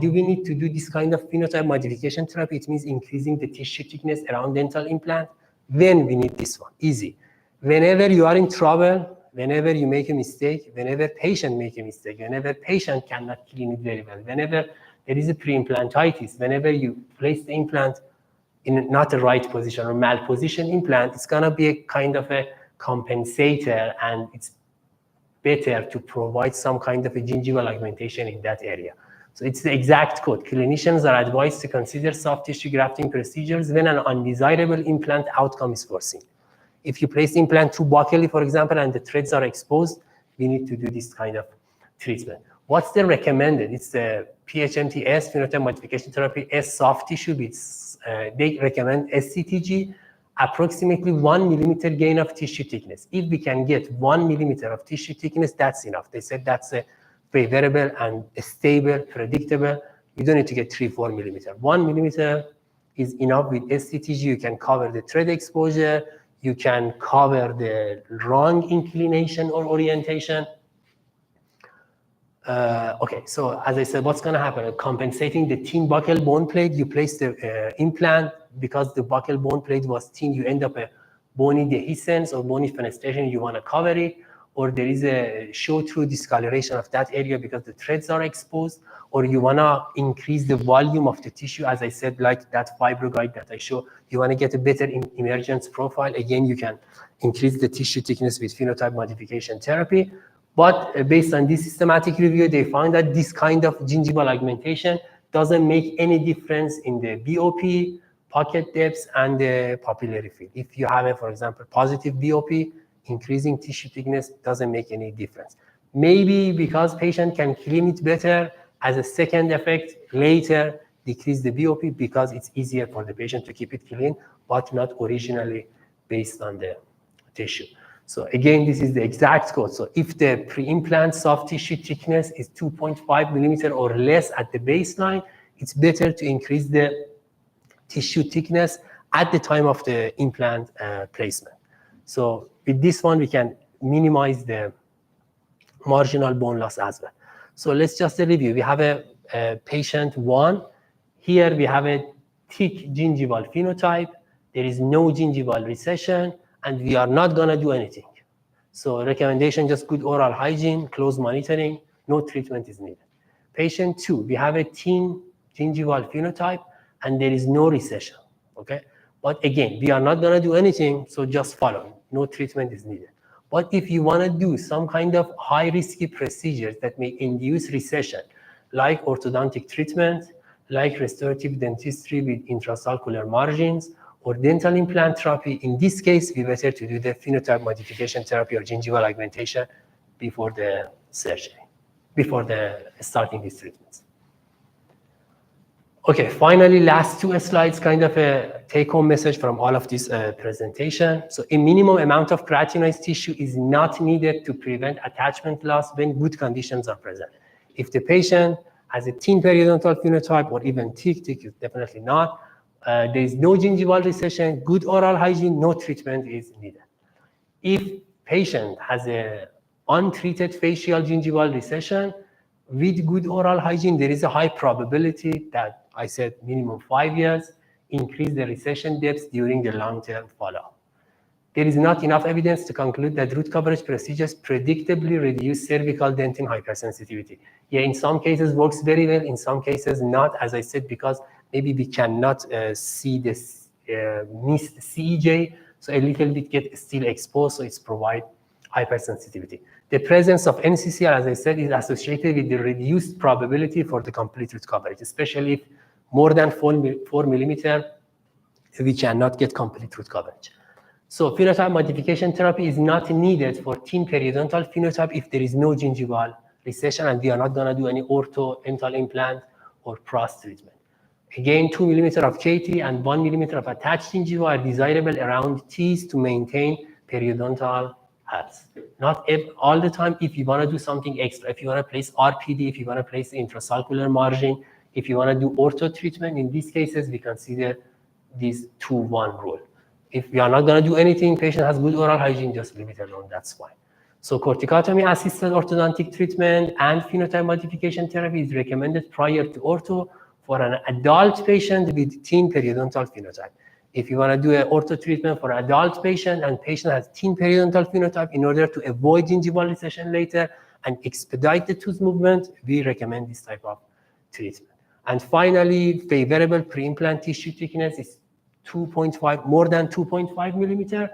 Do we need to do this kind of phenotype modification therapy? It means increasing the tissue thickness around dental implant. Then we need this one, easy. Whenever you are in trouble, whenever you make a mistake, whenever patient make a mistake, whenever patient cannot clean it very well, whenever there is a pre-implantitis, whenever you place the implant in not the right position or malposition implant, it's gonna be a kind of a compensator, and it's better to provide some kind of a gingival augmentation in that area. So it's the exact code. Clinicians are advised to consider soft tissue grafting procedures when an undesirable implant outcome is foreseen. If you place the implant too buccally, for example, and the threads are exposed, we need to do this kind of treatment. What's the recommended? It's the PHMT-S, phenotype modification therapy, S soft tissue. They recommend SCTG, approximately 1 millimeter gain of tissue thickness. If we can get 1 millimeter of tissue thickness, that's enough. They said that's a favorable and stable, predictable. You don't need to get 3-4 millimeter. 1 millimeter is enough. With SCTG, you can cover the thread exposure. You can cover the wrong inclination or orientation. Okay, so as I said, what's going to happen? Compensating the thin buccal bone plate, you place the implant. Because the buccal bone plate was thin, you end up a bony dehiscence or bony fenestration, you want to cover it, or there is a show-through discoloration of that area because the threads are exposed, or you want to increase the volume of the tissue, as I said, like that fibro guide that I show. You want to get a better emergence profile. Again, you can increase the tissue thickness with phenotype modification therapy. But based on this systematic review, they found that this kind of gingival augmentation doesn't make any difference in the BOP, pocket depths, and the papillary field. If you have, for example, positive BOP, increasing tissue thickness doesn't make any difference. Maybe because patient can clean it better, as a second effect, later decrease the BOP because it's easier for the patient to keep it clean, but not originally based on the tissue. So again, this is the exact code. So if the pre-implant soft tissue thickness is 2.5 millimeter or less at the baseline, it's better to increase the tissue thickness at the time of the implant placement. So with this one, we can minimize the marginal bone loss as well. So let's just review. We have a patient 1. Here we have a thick gingival phenotype. There is no gingival recession, and we are not gonna do anything. So recommendation, just good oral hygiene, close monitoring, no treatment is needed. Patient 2, we have a thin gingival phenotype, and there is no recession, okay? But again, we are not gonna do anything, so just follow. No treatment is needed. But if you wanna do some kind of high-risky procedures that may induce recession, like orthodontic treatment, like restorative dentistry with intrasulcular margins, or dental implant therapy, in this case, we better to do the phenotype modification therapy or gingival augmentation before the surgery, before the starting these treatments. Okay, finally, last 2 slides, kind of a take-home message from all of this presentation. So a minimum amount of keratinized tissue is not needed to prevent attachment loss when good conditions are present. If the patient has a thin periodontal phenotype or even thick is definitely not, there is no gingival recession, good oral hygiene, no treatment is needed. If patient has a untreated facial gingival recession, with good oral hygiene, there is a high probability that I said minimum 5 years, increase the recession depth during the long-term follow-up. There is not enough evidence to conclude that root coverage procedures predictably reduce cervical dentin hypersensitivity. Yeah, in some cases works very well, in some cases not, as I said, because maybe we cannot see this missed CEJ, so a little bit get still exposed, so it's provide hypersensitivity. The presence of NCCR, as I said, is associated with the reduced probability for the complete root coverage, especially if more than 4 millimeter, we cannot get complete root coverage. So phenotype modification therapy is not needed for thin periodontal phenotype if there is no gingival recession, and we are not gonna do any ortho, dental implant, or pros treatment. Again, 2 millimeter of KT and 1 millimeter of attached gingiva are desirable around teeth to maintain periodontal health. Not all the time. If you want to do something extra, if you want to place RPD, if you want to place intrasulcular margin, if you want to do ortho treatment, in these cases, we consider this 2-1 rule. If we are not going to do anything, patient has good oral hygiene, just leave it alone, that's fine. So corticotomy assisted orthodontic treatment and phenotype modification therapy is recommended prior to ortho for an adult patient with teen periodontal phenotype. If you want to do an ortho treatment for an adult patient and patient has teen periodontal phenotype, in order to avoid gingival recession later and expedite the tooth movement, we recommend this type of treatment. And finally, favorable pre-implant tissue thickness is 2.5, more than 2.5 millimeter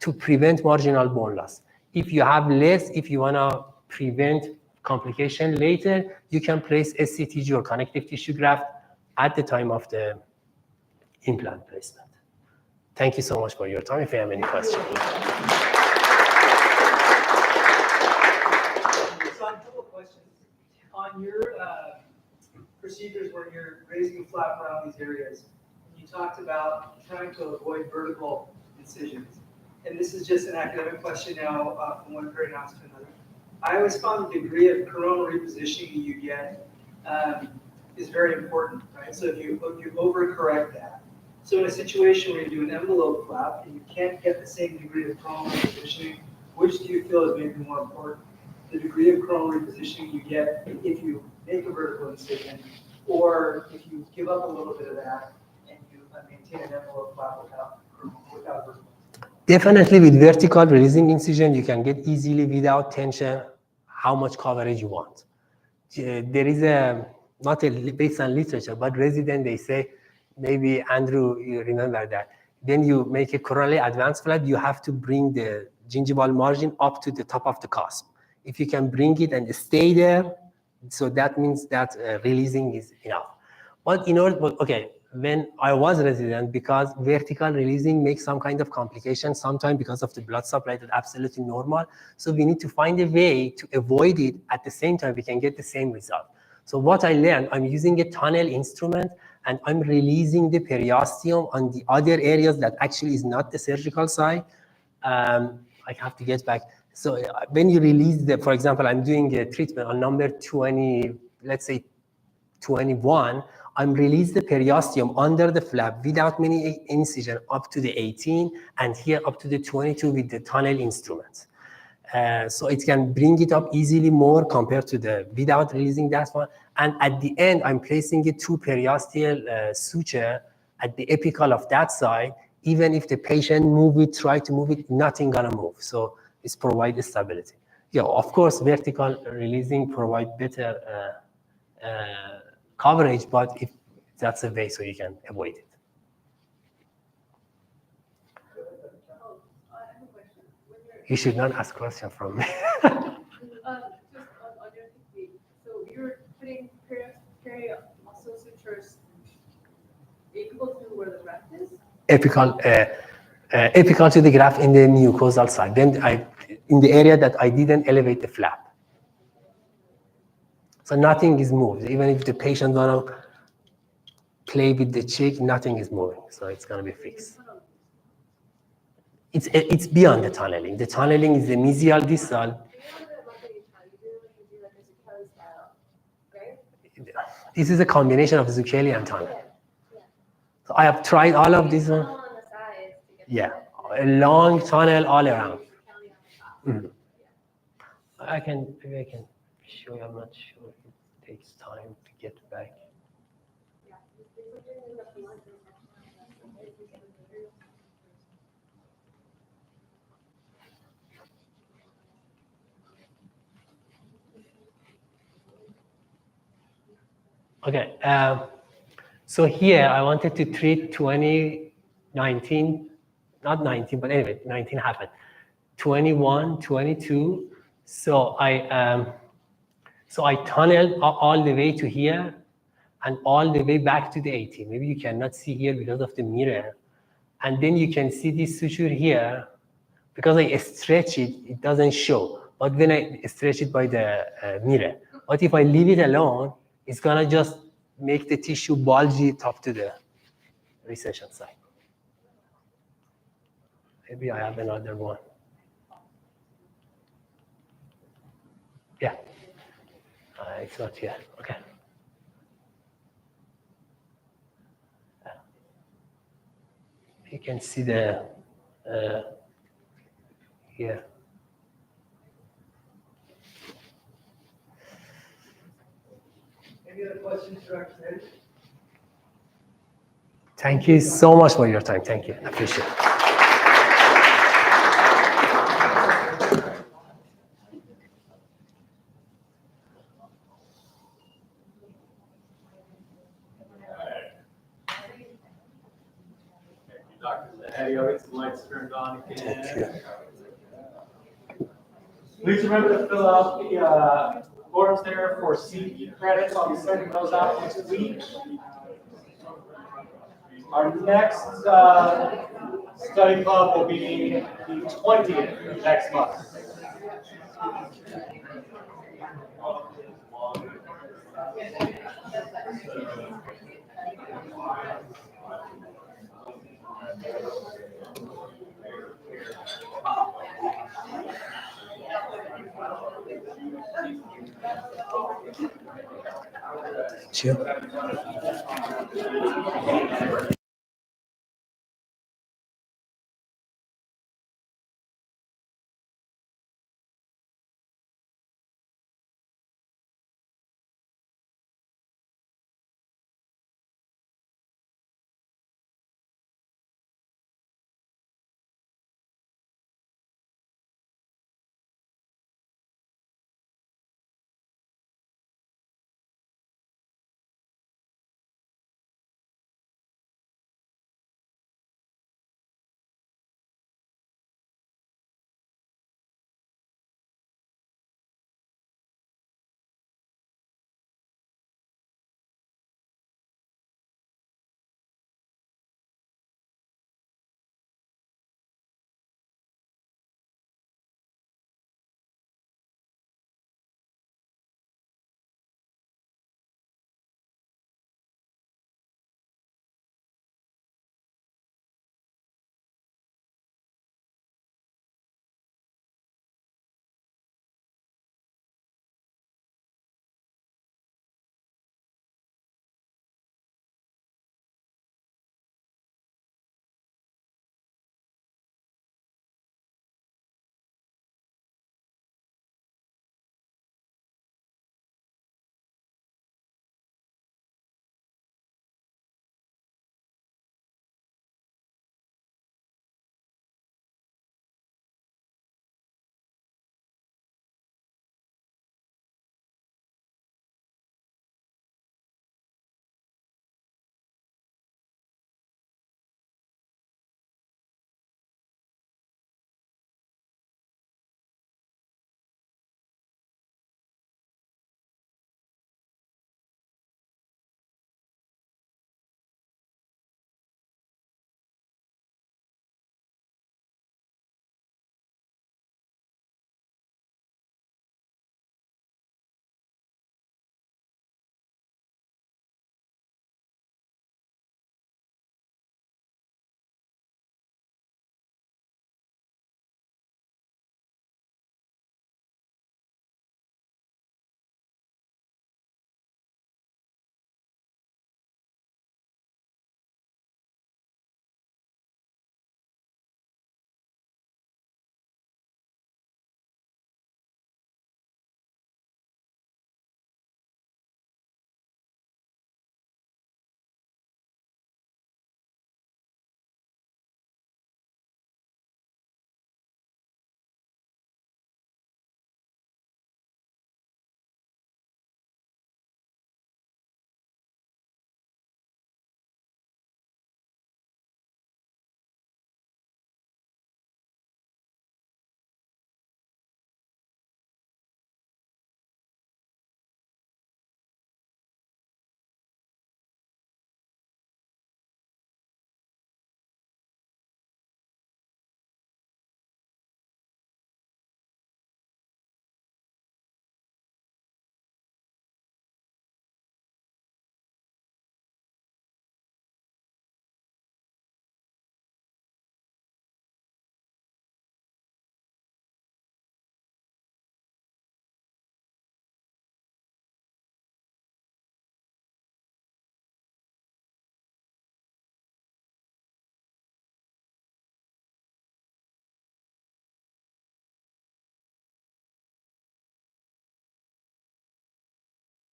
to prevent marginal bone loss. If you have less, if you want to prevent complication later, you can place SCTG or connective tissue graft at the time of the implant placement. Thank you so much for your time. If you have any questions. So I have a couple of questions. On your procedures where you're raising flap around these areas, you talked about trying to avoid vertical incisions. And this is just an academic question now from one periodontist to another. I always found the degree of coronal repositioning you get is very important, right? So if you overcorrect that. So in a situation where you do an envelope flap and you can't get the same degree of coronal repositioning, which do you feel is maybe more important? The degree of coronal repositioning you get if you make a vertical incision, or if you give up a little bit of that and you maintain an envelope flap without vertical. Definitely with vertical releasing incision, you can get easily without tension how much coverage you want. There is not based on literature, but resident, they say, maybe Andrew, you remember that. Then you make a coronally advanced flap, you have to bring the gingival margin up to the top of the cusp. If you can bring it and stay there, so that means that releasing is enough. But in order, okay, when I was resident, because vertical releasing makes some kind of complication, sometimes because of the blood supply, that's absolutely normal. So we need to find a way to avoid it. At the same time, we can get the same result. So what I learned, I'm using a tunnel instrument and I'm releasing the periosteum on the other areas that actually is not the surgical side. I have to get back. So when you release the, for example, I'm doing a treatment on number 20, let's say 21, I'm release the periosteum under the flap without many incision up to the 18 and here up to the 22 with the tunnel instruments. So it can bring it up easily more compared to the without releasing that one. And at the end, I'm placing a 2 periosteal suture at the apical of that side. Even if the patient move it, try to move it, nothing gonna move. So it's provide stability. Yeah, of course, vertical releasing provide better coverage, but if that's a way so you can avoid it. You should not ask questions from me. Just on your technique, so you're putting perimuscle sutures apical to where the graft is? Apical to the graft in the mucosal side. Then in the area that I didn't elevate the flap. So nothing is moved. Even if the patient wanna play with the cheek, nothing is moving. So it's gonna be fixed. It's beyond the tunneling. The tunneling is the mesial distal. This is a combination of Zucchelli and tunnel. So I have tried all of these. Yeah, a long tunnel all around. Mm-hmm. Maybe I can show you. I'm not sure if it takes time to get back. Okay, so here I wanted to treat 2019, not 19, but anyway, 19 happened. 21, 22. So I tunneled all the way to here and all the way back to the 18. Maybe you cannot see here because of the mirror. And then you can see this suture here. Because I stretch it, it doesn't show. But when I stretch it by the mirror. But if I leave it alone, it's gonna just make the tissue bulgy top to the recession side. Maybe I have another one. Yeah, it's not here, okay. You can see the here. Any other questions for Dr. Zahedi? Thank you so much for your time. Thank you. I appreciate it. Dr. Zahedi, I'll get some lights turned on Thank again. you. Please remember to fill out the forms there for CE credits. I'll be sending those out next week. Our next study club will be the 20th next month. Sure.